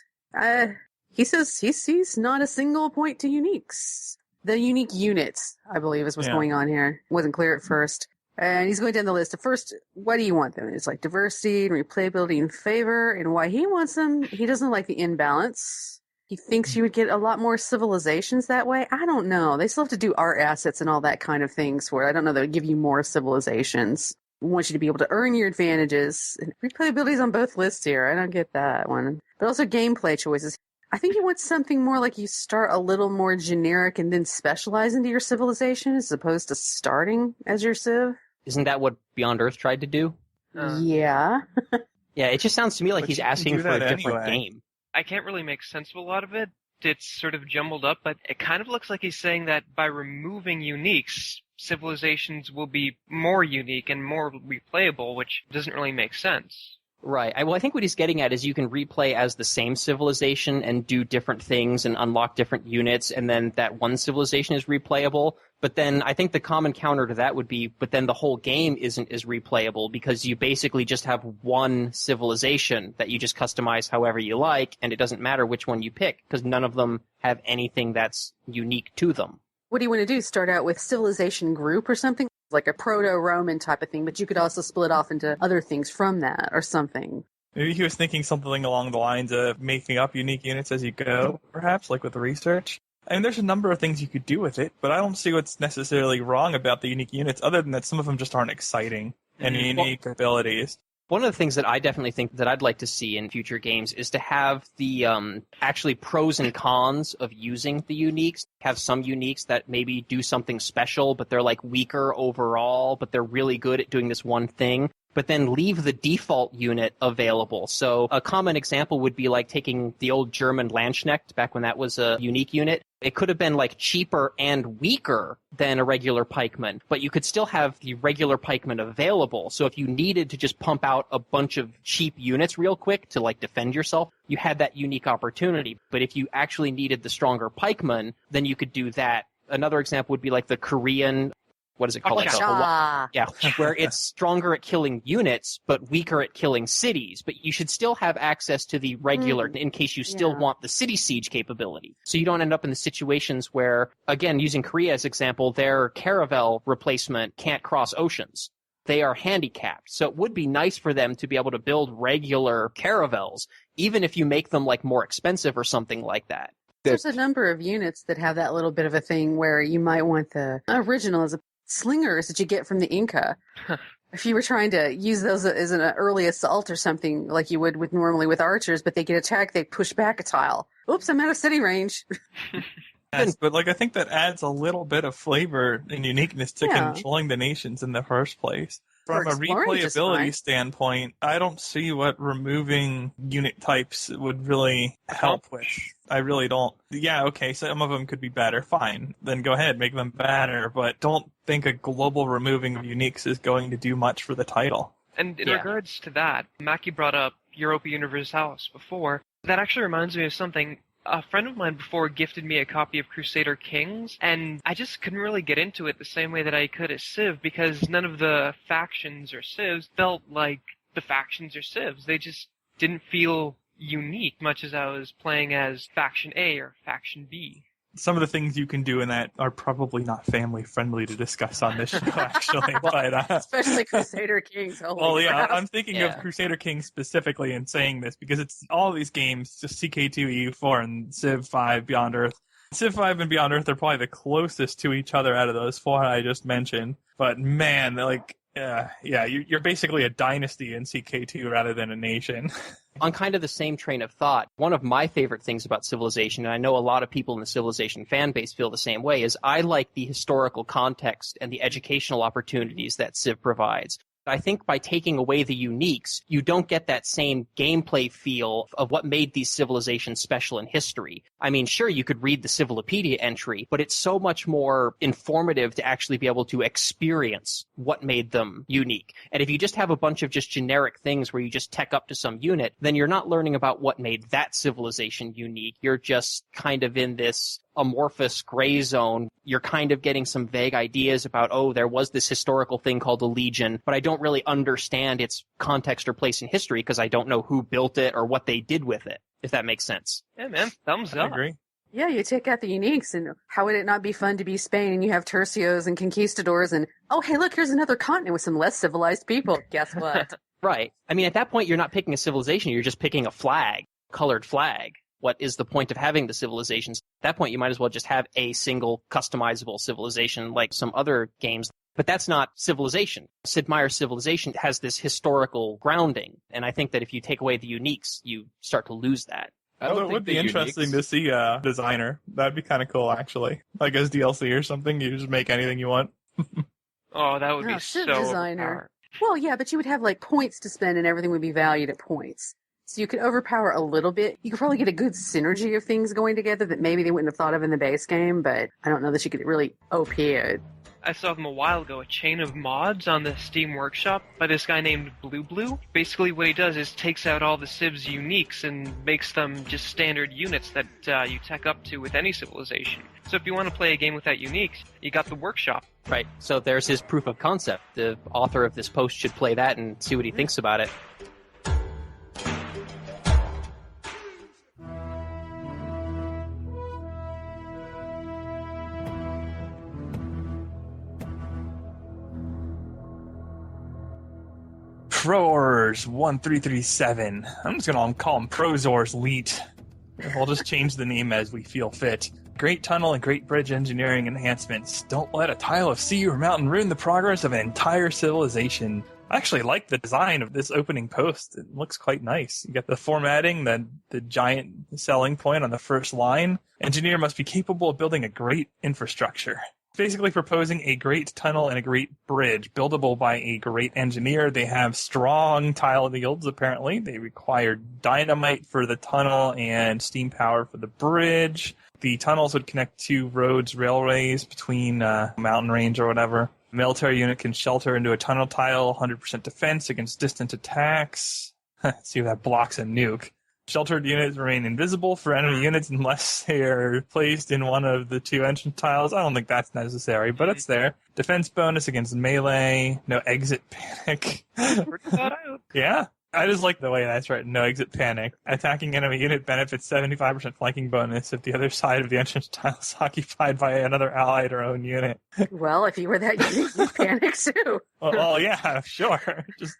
He says he sees not a single point to uniques. The unique units, I believe, is what's Yeah. going on here. Wasn't clear at first. And he's going down the list. At first, what do you want them? It's like diversity and replayability and favor. And why he wants them, he doesn't like the imbalance. He thinks you would get a lot more civilizations that way. I don't know. They still have to do art assets and all that kind of things where I don't know, they would give you more civilizations. We want you to be able to earn your advantages. And replayability is on both lists here. I don't get that one. But also gameplay choices. I think you want something more like you start a little more generic and then specialize into your civilization as opposed to starting as your civ. Isn't that what Beyond Earth tried to do? Yeah. Yeah, it just sounds to me like But he's you can asking do for a that different anyway. game. I can't really make sense of a lot of it. It's sort of jumbled up, but it kind of looks like he's saying that by removing uniques, civilizations will be more unique and more replayable, which doesn't really make sense. Right. Well, I think what he's getting at is you can replay as the same civilization and do different things and unlock different units, and then that one civilization is replayable. But then I think the common counter to that would be, but then the whole game isn't as replayable because you basically just have one civilization that you just customize however you like, and it doesn't matter which one you pick because none of them have anything that's unique to them. What do you want to do? Start out with civilization group or something? Like a proto-Roman type of thing, but you could also split off into other things from that or something. Maybe he was thinking something along the lines of making up unique units as you go, perhaps, like with research. I mean, there's a number of things you could do with it, but I don't see what's necessarily wrong about the unique units, other than that some of them just aren't exciting and unique abilities. One of the things that I definitely think that I'd like to see in future games is to have the actually pros and cons of using the uniques. Have some uniques that maybe do something special, but they're like weaker overall, but they're really good at doing this one thing. But then leave the default unit available. So a common example would be like taking the old German Landsknecht back when that was a unique unit. It could have been like cheaper and weaker than a regular pikeman, but you could still have the regular pikeman available. So if you needed to just pump out a bunch of cheap units real quick to like defend yourself, you had that unique opportunity. But if you actually needed the stronger pikeman, then you could do that. Another example would be like the Korean, what is it called? Like a Gotcha. yeah, where it's stronger at killing units, but weaker at killing cities. But you should still have access to the regular in case you still Yeah. want the city siege capability. So you don't end up in the situations where, again, using Korea as example, their caravel replacement can't cross oceans. They are handicapped. So it would be nice for them to be able to build regular caravels, even if you make them like more expensive or something like that. There's a number of units that have that little bit of a thing where you might want the original as a slingers that you get from the Inca. If you were trying to use those as an early assault or something like you would with normally with archers, but they get attacked, they push back a tile. Oops, I'm out of city range. Yes, but like I think that adds a little bit of flavor and uniqueness to Yeah. controlling the nations in the first place. For From a exploring, just fine. replayability standpoint, I don't see what removing unit types would really help with. I really don't. Yeah, okay, some of them could be better. Fine. Then go ahead, make them better. But don't think a global removing of uniques is going to do much for the title. And in Yeah. regards to that, Mackie brought up Europa Universalis before. That actually reminds me of something. A friend of mine before gifted me a copy of Crusader Kings, and I just couldn't really get into it the same way that I could at Civ, because none of the factions or civs felt like the factions or civs. They just didn't feel unique, much as I was playing as Faction A or Faction B. Some of the things you can do in that are probably not family friendly to discuss on this show, actually. But Especially Crusader Kings. Holy well, yeah, crap. I'm thinking Yeah. of Crusader Kings specifically in saying this because it's all these games, just CK2, EU4, and Civ 5 Beyond Earth. Civ 5 and Beyond Earth are probably the closest to each other out of those four I just mentioned. But man, like Yeah, you're basically a dynasty in CK2 rather than a nation. On kind of the same train of thought, one of my favorite things about Civilization, and I know a lot of people in the Civilization fan base feel the same way, is I like the historical context and the educational opportunities that Civ provides. I think by taking away the uniques, you don't get that same gameplay feel of what made these civilizations special in history. I mean, sure, you could read the Civilopedia entry, but it's so much more informative to actually be able to experience what made them unique. And if you just have a bunch of just generic things where you just tech up to some unit, then you're not learning about what made that civilization unique. You're just kind of in this amorphous gray zone. You're kind of getting some vague ideas about, oh, there was this historical thing called the Legion, but I don't really understand its context or place in history because I don't know who built it or what they did with it, if that makes sense. Yeah, man. Thumbs I up. agree. Yeah, you take out the uniques, and how would it not be fun to be Spain and you have tercios and conquistadors and, oh, hey, look, here's another continent with some less civilized people. Guess what? Right. I mean, at that point, you're not picking a civilization, you're just picking a flag, colored flag. What is the point of having the civilizations? At that point, you might as well just have a single customizable civilization like some other games. But that's not Civilization. Sid Meier's Civilization has this historical grounding. And I think that if you take away the uniques, you start to lose that. Although it would be interesting to see a designer. That'd be kind of cool, actually. Like as DLC or something, you just make anything you want. Oh, that would be Civ so designer. overpowered. Well, yeah, but you would have like points to spend and everything would be valued at points. So you could overpower a little bit. You could probably get a good synergy of things going together that maybe they wouldn't have thought of in the base game, but I don't know that you could really OP it. I saw them a while ago, a chain of mods on the Steam Workshop by this guy named Blue. Basically what he does is takes out all the Civ's uniques and makes them just standard units that you tech up to with any civilization. So if you want to play a game without uniques, you got the Workshop. Right. So there's his proof of concept. The author of this post should play that and see what he thinks about it. Prozors 1337. I'm just gonna call him Prozors Elite. We'll just change the name as we feel fit. Great tunnel and great bridge engineering enhancements. Don't let a tile of sea or mountain ruin the progress of an entire civilization. I actually like the design of this opening post. It looks quite nice. You got the formatting, the giant selling point on the first line. Engineer must be capable of building a great infrastructure. Basically proposing a great tunnel and a great bridge, buildable by a great engineer. They have strong tile yields, apparently. They require dynamite for the tunnel and steam power for the bridge. The tunnels would connect two roads, railways between mountain range or whatever. A military unit can shelter into a tunnel tile, 100% defense against distant attacks. See if that blocks a nuke. Sheltered units remain invisible for enemy units unless they are placed in one of the two entrance tiles. I don't think that's necessary, but it's there. Defense bonus against melee. No exit panic. Yeah. I just like the way that's written. No exit panic. Attacking enemy unit benefits 75% flanking bonus if the other side of the entrance tile is occupied by another allied or own unit. Well, if you were that unit, you'd panic too. Well, yeah, sure. Just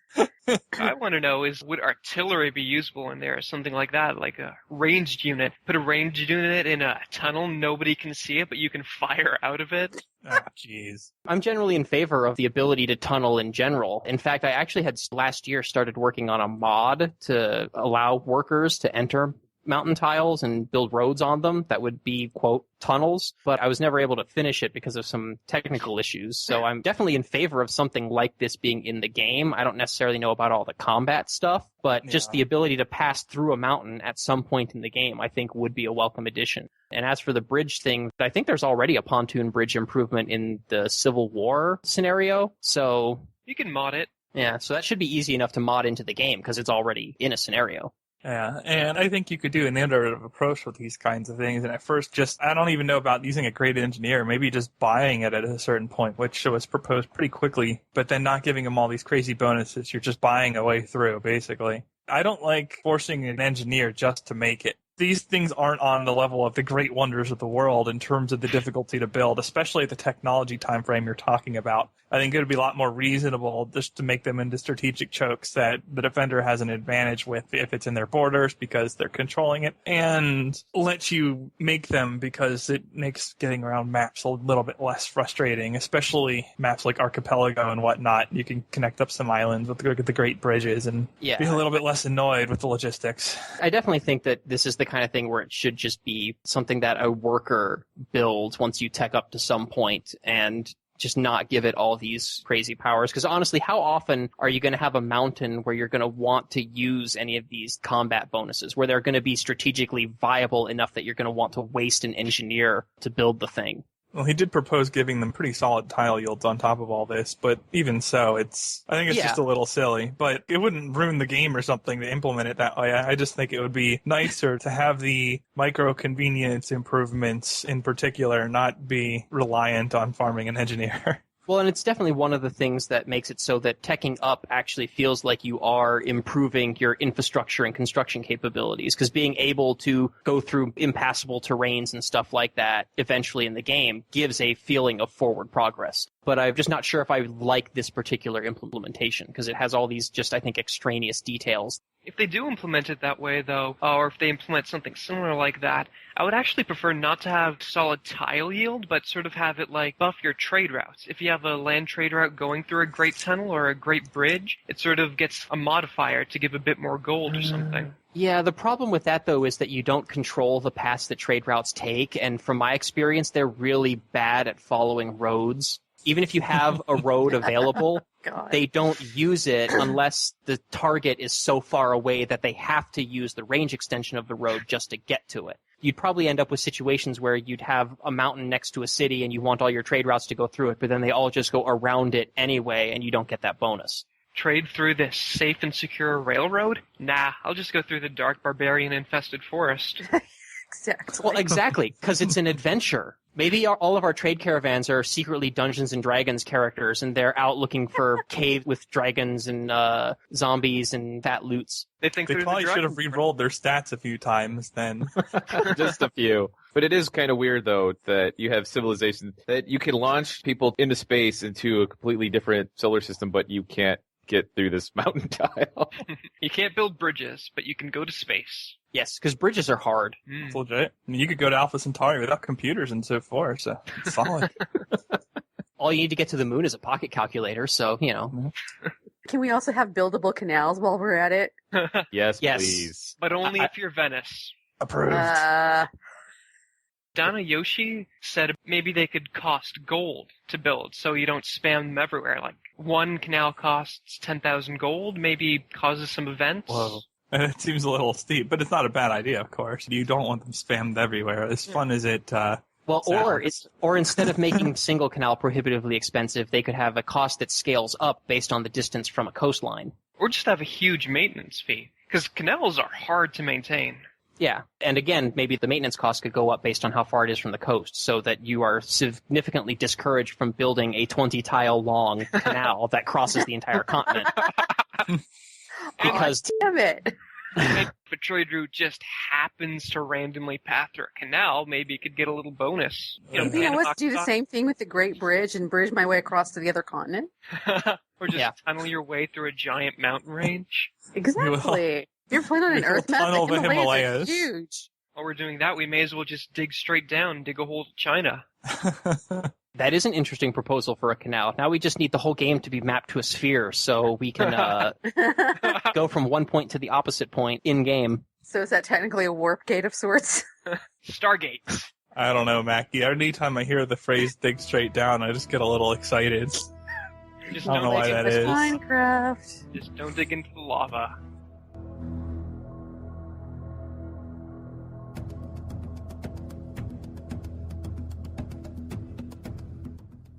I want to know is, would artillery be usable in there or something like that, like a ranged unit? Put a ranged unit in a tunnel, nobody can see it, but you can fire out of it? ah, jeez. I'm generally in favor of the ability to tunnel in general. In fact, I actually had last year started working on a mod to allow workers to enter mountain tiles and build roads on them that would be, quote, tunnels, but I was never able to finish it because of some technical issues. So I'm definitely in favor of something like this being in the game. I don't necessarily know about all the combat stuff, but just the ability to pass through a mountain at some point in the game, I think would be a welcome addition. And as for the bridge thing, I think there's already a pontoon bridge improvement in the Civil War scenario. So You can mod it. yeah, so that should be easy enough to mod into the game because it's already in a scenario. Yeah, and I think you could do an iterative approach with these kinds of things. And at first, I don't even know about using a great engineer, maybe just buying it at a certain point, which was proposed pretty quickly, but then not giving them all these crazy bonuses. You're just buying a way through, basically. I don't like forcing an engineer just to make it. These things aren't on the level of the great wonders of the world in terms of the difficulty to build, especially at the technology time frame you're talking about. I think it would be a lot more reasonable just to make them into strategic chokes that the defender has an advantage with if it's in their borders because they're controlling it, and let you make them because it makes getting around maps a little bit less frustrating, especially maps like Archipelago and whatnot. You can connect up some islands with the great bridges and be a little bit less annoyed with the logistics. I definitely think that this is the kind of thing where it should just be something that a worker builds once you tech up to some point, and just not give it all these crazy powers. Because honestly, how often are you going to have a mountain where you're going to want to use any of these combat bonuses, where they're going to be strategically viable enough that you're going to want to waste an engineer to build the thing? Well, he did propose giving them pretty solid tile yields on top of all this, but even so, I think it's just a little silly. But it wouldn't ruin the game or something to implement it that way. I just think it would be nicer to have the micro-convenience improvements in particular not be reliant on farming an engineer. Well, and it's definitely one of the things that makes it so that teching up actually feels like you are improving your infrastructure and construction capabilities, because being able to go through impassable terrains and stuff like that eventually in the game gives a feeling of forward progress. But I'm just not sure if I like this particular implementation, because it has all these just, I think, extraneous details. If they do implement it that way, though, or if they implement something similar like that, I would actually prefer not to have solid tile yield, but sort of have it, like, buff your trade routes. If you have a land trade route going through a great tunnel or a great bridge, it sort of gets a modifier to give a bit more gold or something. Yeah, the problem with that, though, is that you don't control the paths that trade routes take, and from my experience, they're really bad at following roads. Even if you have a road available, they don't use it unless the target is so far away that they have to use the range extension of the road just to get to it. You'd probably end up with situations where you'd have a mountain next to a city and you want all your trade routes to go through it, but then they all just go around it anyway and you don't get that bonus. Trade through this safe and secure railroad? Nah, I'll just go through the dark barbarian-infested forest. Exactly. Well, exactly, because it's an adventure. Maybe all of our trade caravans are secretly Dungeons and Dragons characters, and they're out looking for caves with dragons and zombies and fat loots. They probably should have re-rolled their stats a few times then. Just a few. But it is kind of weird, though, that you have civilizations that you can launch people into space into a completely different solar system, but you can't get through this mountain tile. You can't build bridges, but you can go to space. Yes, because bridges are hard. It's legit. I mean, you could go to Alpha Centauri without computers and so forth, so it's solid. All you need to get to the moon is a pocket calculator, so, you know. Can we also have buildable canals while we're at it? Yes, please. But only if you're Venice. Approved. Dana Yoshi said maybe they could cost gold to build, so you don't spam them everywhere. Like, one canal costs 10,000 gold, maybe causes some events. Whoa. It seems a little steep, but it's not a bad idea, of course. You don't want them spammed everywhere. As fun as it well, or instead of making single canal prohibitively expensive, they could have a cost that scales up based on the distance from a coastline. Or just have a huge maintenance fee, because canals are hard to maintain. Yeah, and again, maybe the maintenance cost could go up based on how far it is from the coast, so that you are significantly discouraged from building a 20-tile long canal that crosses the entire continent. Because damn it. If a trade route just happens to randomly path through a canal, maybe it could get a little bonus. Maybe I want to do the same thing with the Great Bridge and bridge my way across to the other continent. Or just tunnel your way through a giant mountain range. Exactly. You're playing on an Earth map, the Himalayas are huge. While we're doing that, we may as well just dig straight down and dig a hole to China. That is an interesting proposal for a canal. Now we just need the whole game to be mapped to a sphere so we can go from one point to the opposite point in-game. So is that technically a warp gate of sorts? Stargates. I don't know, Mackie. Anytime I hear the phrase dig straight down, I just get a little excited. Just I don't know why that is. Minecraft. Just don't dig into the lava.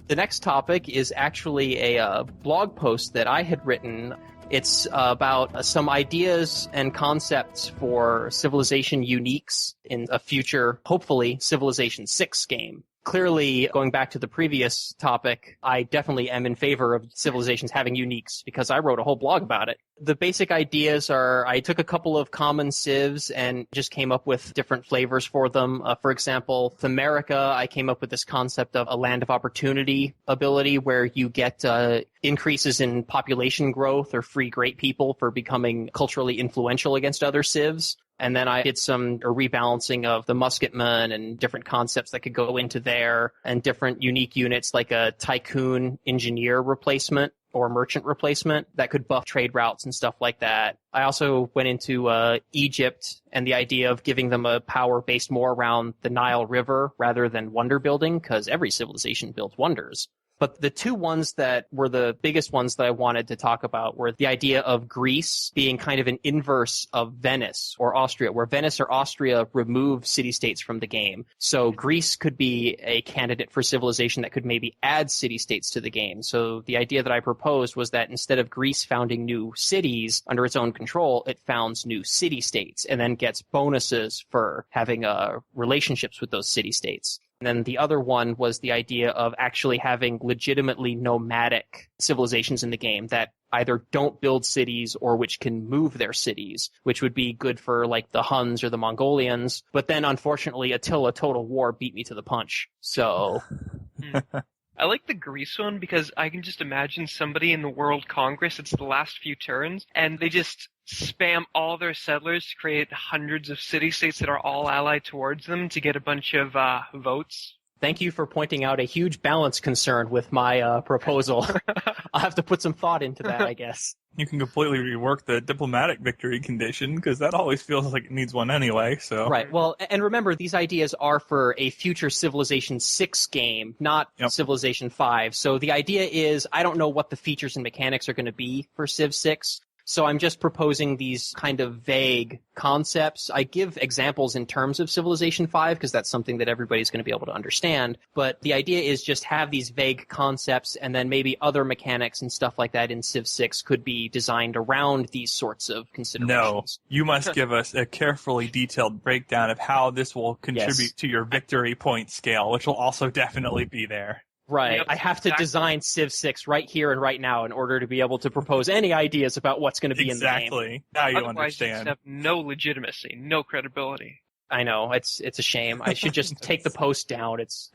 The next topic is actually a blog post that I had written. It's about some ideas and concepts for Civilization uniques in a future, hopefully, Civilization 6 game. Clearly, going back to the previous topic, I definitely am in favor of civilizations having uniques because I wrote a whole blog about it. The basic ideas are I took a couple of common civs and just came up with different flavors for them. For example, with America, I came up with this concept of a land of opportunity ability where you get increases in population growth or free great people for becoming culturally influential against other civs. And then I did some rebalancing of the musketmen and different concepts that could go into there and different unique units like a tycoon engineer replacement or merchant replacement that could buff trade routes and stuff like that. I also went into Egypt and the idea of giving them a power based more around the Nile River rather than wonder building because every civilization builds wonders. But the two ones that were the biggest ones that I wanted to talk about were the idea of Greece being kind of an inverse of Venice or Austria, where Venice or Austria remove city-states from the game. So Greece could be a candidate for civilization that could maybe add city-states to the game. So the idea that I proposed was that instead of Greece founding new cities under its own control, it founds new city-states and then gets bonuses for having relationships with those city-states. And then the other one was the idea of actually having legitimately nomadic civilizations in the game that either don't build cities or which can move their cities, which would be good for like the Huns or the Mongolians. But then unfortunately, Attila Total War beat me to the punch. So... I like the Greece one because I can just imagine somebody in the World Congress, it's the last few turns, and they just spam all their settlers to create hundreds of city-states that are all allied towards them to get a bunch of votes. Thank you for pointing out a huge balance concern with my proposal. I'll have to put some thought into that, I guess. You can completely rework the diplomatic victory condition, because that always feels like it needs one anyway, so... Right, well, and remember, these ideas are for a future Civilization 6 game, not Civilization 5. So the idea is, I don't know what the features and mechanics are going to be for Civ 6, so I'm just proposing these kind of vague concepts. I give examples in terms of Civilization 5 because that's something that everybody's going to be able to understand. But the idea is just have these vague concepts and then maybe other mechanics and stuff like that in Civ 6 could be designed around these sorts of considerations. No, you must give us a carefully detailed breakdown of how this will contribute to your victory point scale, which will also definitely be there. Right. Yep, I have to design Civ 6 right here and right now in order to be able to propose any ideas about what's going to be in the game. Exactly. Now you Otherwise, understand. you have no legitimacy, no credibility. I know. It's a shame. I should just take the post down. It's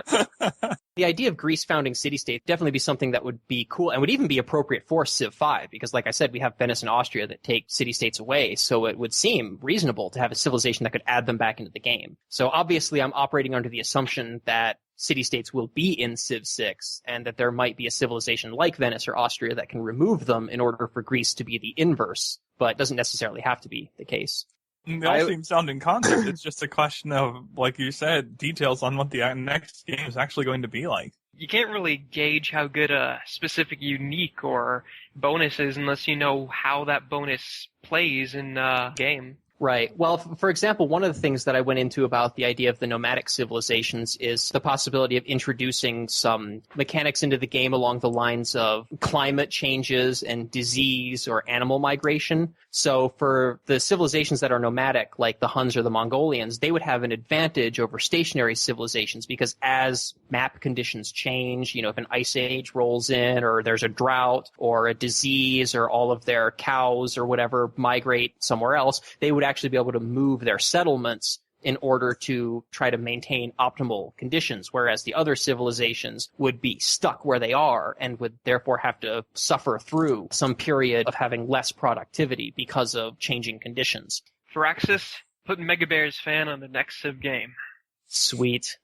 the idea of Greece founding city-state definitely be something that would be cool and would even be appropriate for Civ 5 because, like I said, we have Venice and Austria that take city-states away, so it would seem reasonable to have a civilization that could add them back into the game. So obviously I'm operating under the assumption that city-states will be in Civ 6 and that there might be a civilization like Venice or Austria that can remove them in order for Greece to be the inverse, but it doesn't necessarily have to be the case. They all seem sound in concept. It's just a question of, like you said, details on what the next game is actually going to be like. You can't really gauge how good a specific unique or bonus is unless you know how that bonus plays in the game. Right. Well, for example, one of the things that I went into about the idea of the nomadic civilizations is the possibility of introducing some mechanics into the game along the lines of climate changes and disease or animal migration. So for the civilizations that are nomadic, like the Huns or the Mongolians, they would have an advantage over stationary civilizations because as map conditions change, you know, if an ice age rolls in or there's a drought or a disease or all of their cows or whatever migrate somewhere else, they would actually be able to move their settlements in order to try to maintain optimal conditions, whereas the other civilizations would be stuck where they are and would therefore have to suffer through some period of having less productivity because of changing conditions. Firaxis, put Mega Bear's fan on the next Civ game. Sweet.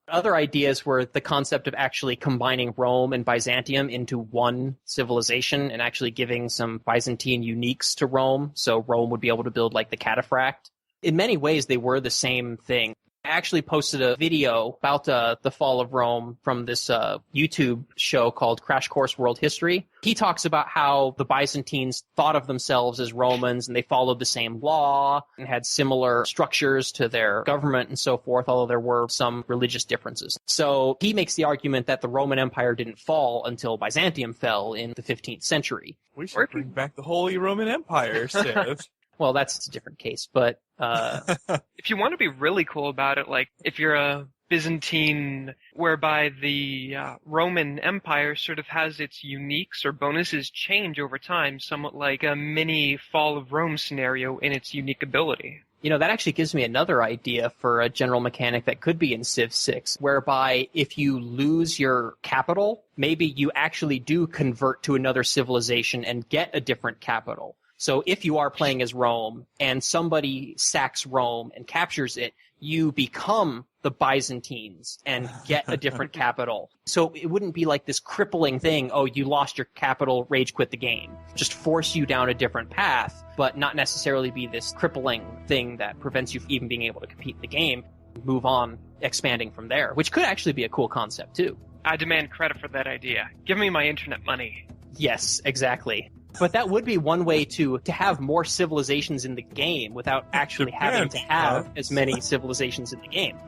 Other ideas were the concept of actually combining Rome and Byzantium into one civilization and actually giving some Byzantine uniques to Rome, so Rome would be able to build like the cataphract. In many ways, they were the same thing. I actually posted a video about the fall of Rome from this YouTube show called Crash Course World History. He talks about how the Byzantines thought of themselves as Romans and they followed the same law and had similar structures to their government and so forth, although there were some religious differences. So he makes the argument that the Roman Empire didn't fall until Byzantium fell in the 15th century. We should bring back the Holy Roman Empire, Civ. Well, that's a different case, but... If you want to be really cool about it, like, if you're a Byzantine, whereby the Roman Empire sort of has its uniques or bonuses change over time, somewhat like a mini Fall of Rome scenario in its unique ability. That actually gives me another idea for a general mechanic that could be in Civ 6, whereby if you lose your capital, maybe you actually do convert to another civilization and get a different capital. So if you are playing as Rome and somebody sacks Rome and captures it, you become the Byzantines and get a different capital. So it wouldn't be like this crippling thing, oh, you lost your capital, rage quit the game. Just force you down a different path, but not necessarily be this crippling thing that prevents you from even being able to compete in the game. Move on, expanding from there, which could actually be a cool concept too. I demand credit for that idea. Give me my internet money. Yes, exactly. But that would be one way to have more civilizations in the game without actually having to have as many civilizations in the game.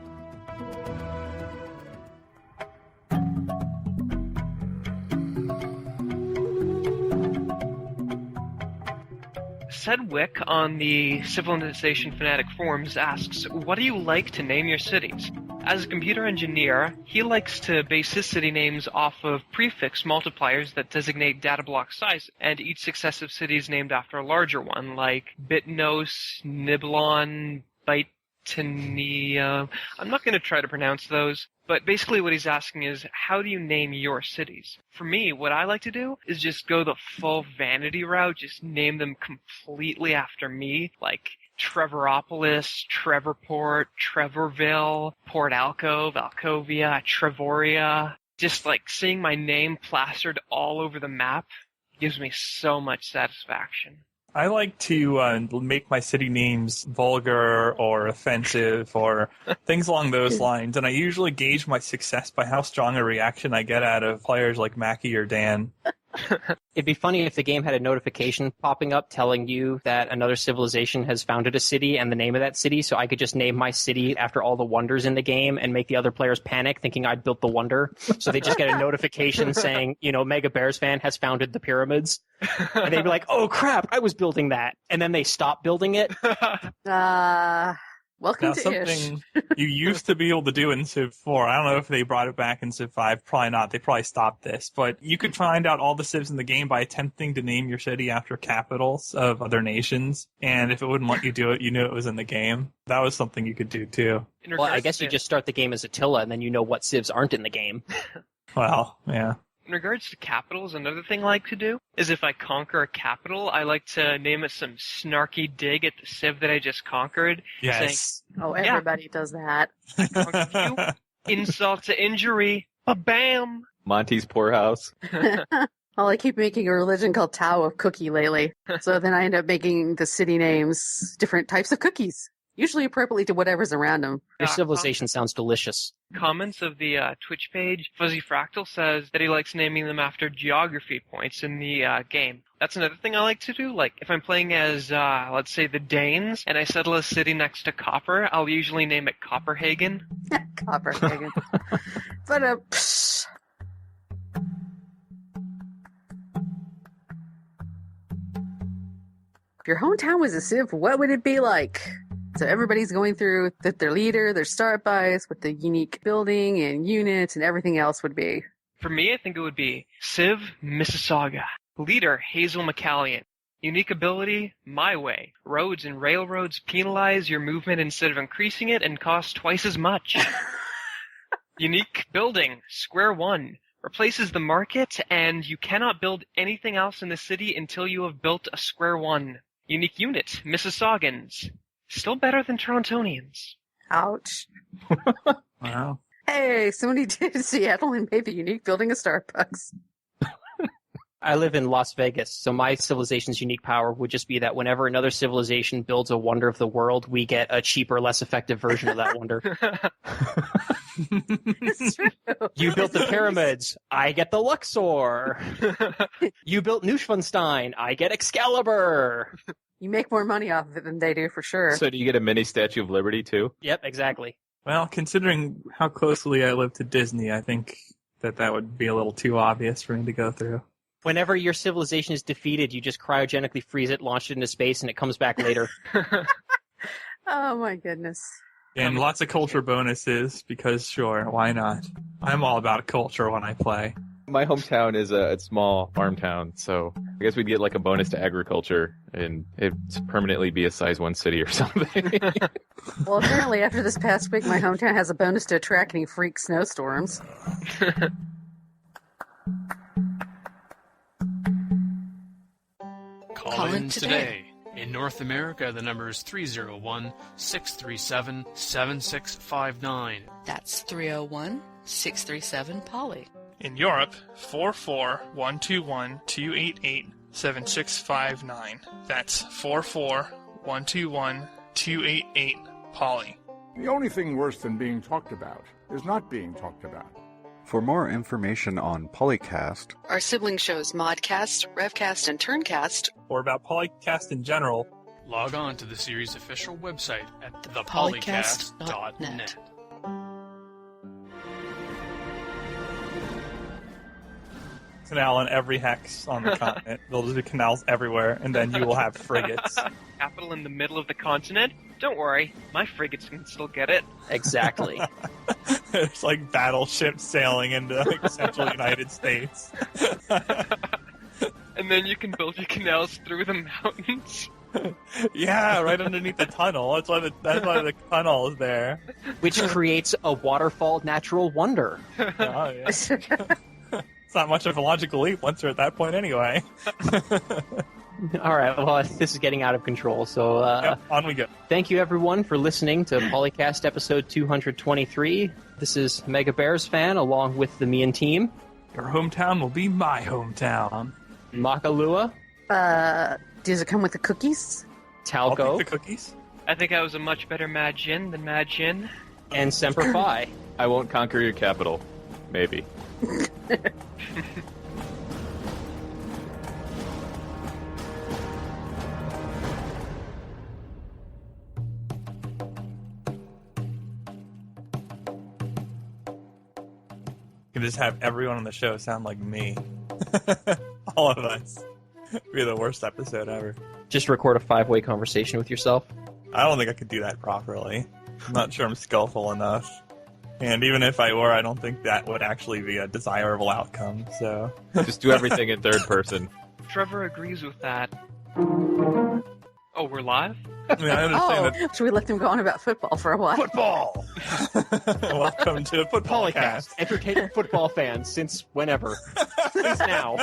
Sedwick on the Civilization Fanatic forums asks, what do you like to name your cities? As a computer engineer, he likes to base his city names off of prefix multipliers that designate data block size, and each successive city is named after a larger one, like Bitnos, Niblon, Bitania. I'm not going to try to pronounce those, but basically what he's asking is, how do you name your cities? For me, what I like to do is just go the full vanity route, just name them completely after me, like Trevoropolis, Trevorport, Trevorville, Port Alcove, Alcovia, Trevoria. Just like seeing my name plastered all over the map gives me so much satisfaction. I like to make my city names vulgar or offensive or things along those lines, and I usually gauge my success by how strong a reaction I get out of players like Mackie or Dan. It'd be funny if the game had a notification popping up telling you that another civilization has founded a city and the name of that city, so I could just name my city after all the wonders in the game and make the other players panic thinking I'd built the wonder. So they just get a notification saying, Mega Bears fan has founded the pyramids. And they'd be like, oh crap, I was building that. And then they stop building it. Welcome Now, to something Ish. you used to be able to do in Civ 4. I don't know if they brought it back in Civ 5. Probably not. They probably stopped this. But you could find out all the civs in the game by attempting to name your city after capitals of other nations. And if it wouldn't let you do it, you knew it was in the game. That was something you could do, too. Well, I guess you just start the game as Attila, and then you know what civs aren't in the game. Well, yeah. In regards to capitals, another thing I like to do is if I conquer a capital, I like to name it some snarky dig at the civ that I just conquered. Yes. Oh, everybody does that. Saying, insult to injury, ba-bam! Monty's Poorhouse. Well, I keep making a religion called Tao of Cookie lately. So then I end up making the city names different types of cookies, usually appropriately to whatever's around them. Your civilization sounds delicious. Comments of the Twitch page, Fuzzy Fractal says that he likes naming them after geography points in the game. That's another thing I like to do. Like, if I'm playing as, let's say, the Danes, and I settle a city next to Copper, I'll usually name it Copperhagen. Copperhagen. But, if your hometown was a civ, what would it be like? So everybody's going through their leader, their start buys, what the unique building and units and everything else would be. For me, I think it would be Civ Mississauga. Leader, Hazel McCallion. Unique ability, My Way. Roads and railroads penalize your movement instead of increasing it and cost twice as much. Unique building, Square One. Replaces the market, and you cannot build anything else in the city until you have built a Square One. Unique unit, Mississaugans. Still better than Torontonians. Ouch. Wow. Hey, somebody did Seattle and made the unique building a Starbucks. I live in Las Vegas, so my civilization's unique power would just be that whenever another civilization builds a wonder of the world, we get a cheaper, less effective version of that wonder. It's true. You built the pyramids, I get the Luxor. You built Neuschwanstein, I get Excalibur. You make more money off of it than they do, for sure. So do you get a mini Statue of Liberty, too? Yep, exactly. Well, considering how closely I live to Disney, I think that would be a little too obvious for me to go through. Whenever your civilization is defeated, you just cryogenically freeze it, launch it into space, and it comes back later. Oh my goodness. And lots of culture bonuses, because sure, why not? I'm all about culture when I play. My hometown is a small farm town, so I guess we'd get like a bonus to agriculture, and it'd permanently be a size 1 city or something. Well, apparently after this past week, my hometown has a bonus to attract any freak snowstorms. Call in today. In North America, the number is 301-637-7659. That's 301-637-POLY. In Europe, 44121-288-7659. That's 44121-288-POLY. The only thing worse than being talked about is not being talked about. For more information on PolyCast, Our sibling shows Modcast, Revcast, and Turncast, Or about PolyCast in general, Log on to the series' official website at thepolycast.net. thepolycast.net. canal in every hex on the continent. There'll just be canals everywhere, and then you will have frigates. Capital in the middle of the continent? Don't worry, my frigates can still get it. Exactly. There's like battleships sailing into like central United States. And then you can build your canals through the mountains. Yeah, right underneath the tunnel. That's why the tunnel is there. Which creates a waterfall natural wonder. Oh, yeah. It's not much of a logical leap once you're at that point anyway. All right, well, this is getting out of control, so Yep, on we go. thank you everyone for listening to PolyCast episode 223. This is Mega Bears fan along with the Mian team. Your hometown will be my hometown. Makalua, Does it come with the cookies? I'll Talco, take the cookies. I think I was a much better Mad Jin than Mad Jin. and Semper Fi. I won't conquer your capital. Maybe. You can just have everyone on the show sound like me. All of us. It'd be the worst episode ever. Just record a 5-way conversation with yourself. I don't think I could do that properly. I'm not sure I'm skillful enough. And even if I were, I don't think that would actually be a desirable outcome, so... Just do everything in third person. Trevor agrees with that. Oh, we're live? I mean, I understand that... Should we let them go on about football for a while? Football! Welcome to PolyCast. Entertaining football fans since whenever. Since now.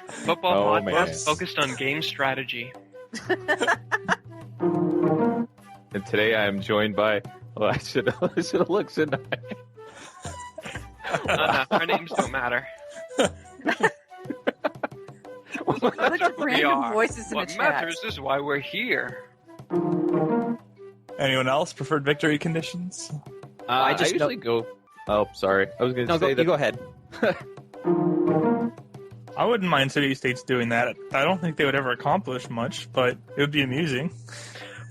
Football Oh, man. podcast focused on game strategy. And today I am joined by... Well, I should have looked, shouldn't I? Our names don't matter. A bunch of We random are. voices in What the chat. matters is why we're here. Anyone else preferred victory conditions? I just usually go... Oh, sorry. I was going to No, say you that... go ahead. I wouldn't mind city-states doing that. I don't think they would ever accomplish much, but it would be amusing.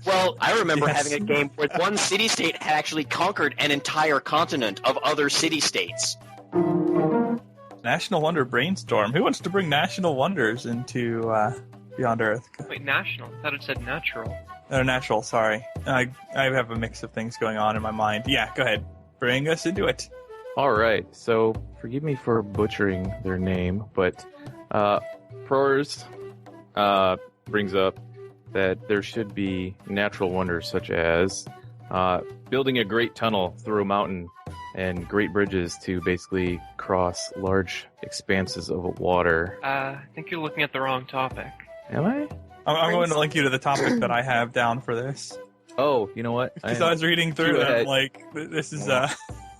Well, I remember Yes. having a game where one city-state had actually conquered an entire continent of other city-states. National Wonder Brainstorm. Who wants to bring National Wonders into Beyond Earth? Wait, national? I thought it said natural. Oh, natural, sorry. I have a mix of things going on in my mind. Yeah, go ahead. Bring us into it. All right, so forgive me for butchering their name, but Prors brings up that there should be natural wonders such as building a great tunnel through a mountain and great bridges to basically cross large expanses of water. I think you're looking at the wrong topic. Am I? I'm going to link you to the topic that I have down for this. Oh, you know what? Because I was reading through Go it, I'm ahead. like, this is...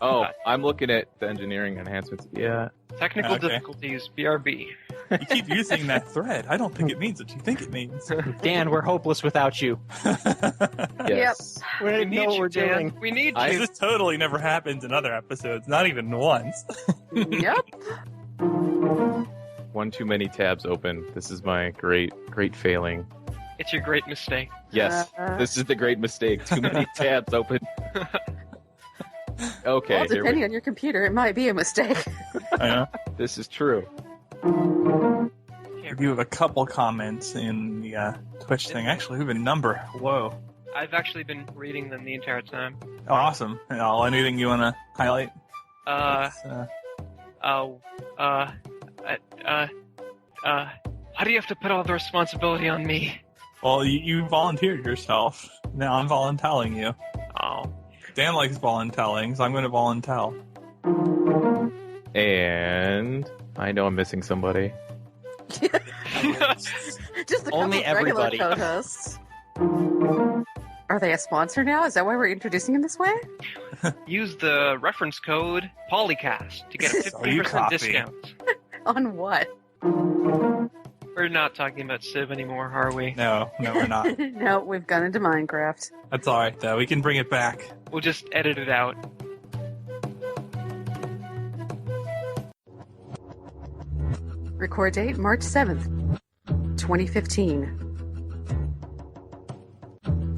Oh, I'm looking at the engineering enhancements. Yeah. Technical Okay. difficulties, BRB. You keep using that thread. I don't think it means what you think it means. Dan, we're hopeless without you. Yes. We We didn't know need what you, we're Dan. doing. We need you. This totally never happens in other episodes, not even once. Yep. One too many tabs open. This is my great failing. It's your great mistake. Yes, this is the great mistake. Too many tabs open. Okay, Well, here we depending on your computer, it might be a mistake. I know. This is true. We do have a couple comments in the Twitch thing. Actually, we have a number. Whoa. I've actually been reading them the entire time. Oh, awesome. Anything you want to highlight? Why do you have to put all the responsibility on me? Well, you volunteered yourself. Now I'm voluntelling you. Oh. Dan likes voluntelling, so I'm going to voluntel. And I know I'm missing somebody. Just a Only couple of regular everybody. co-hosts. Are they a sponsor now? Is that why we're introducing them this way? Use the reference code PolyCast to get a Oh, you 50% copy. discount. On what? We're not talking about Civ anymore, are we? No, we're not. No, we've gone into Minecraft. That's alright, though. We can bring it back. We'll just edit it out. Record date March 7th, 2015.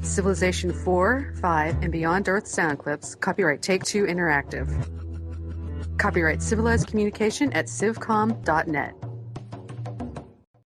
Civilization 4, 5, and Beyond Earth sound clips. Copyright Take-Two Interactive. Copyright Civilized Communication at civcom.net.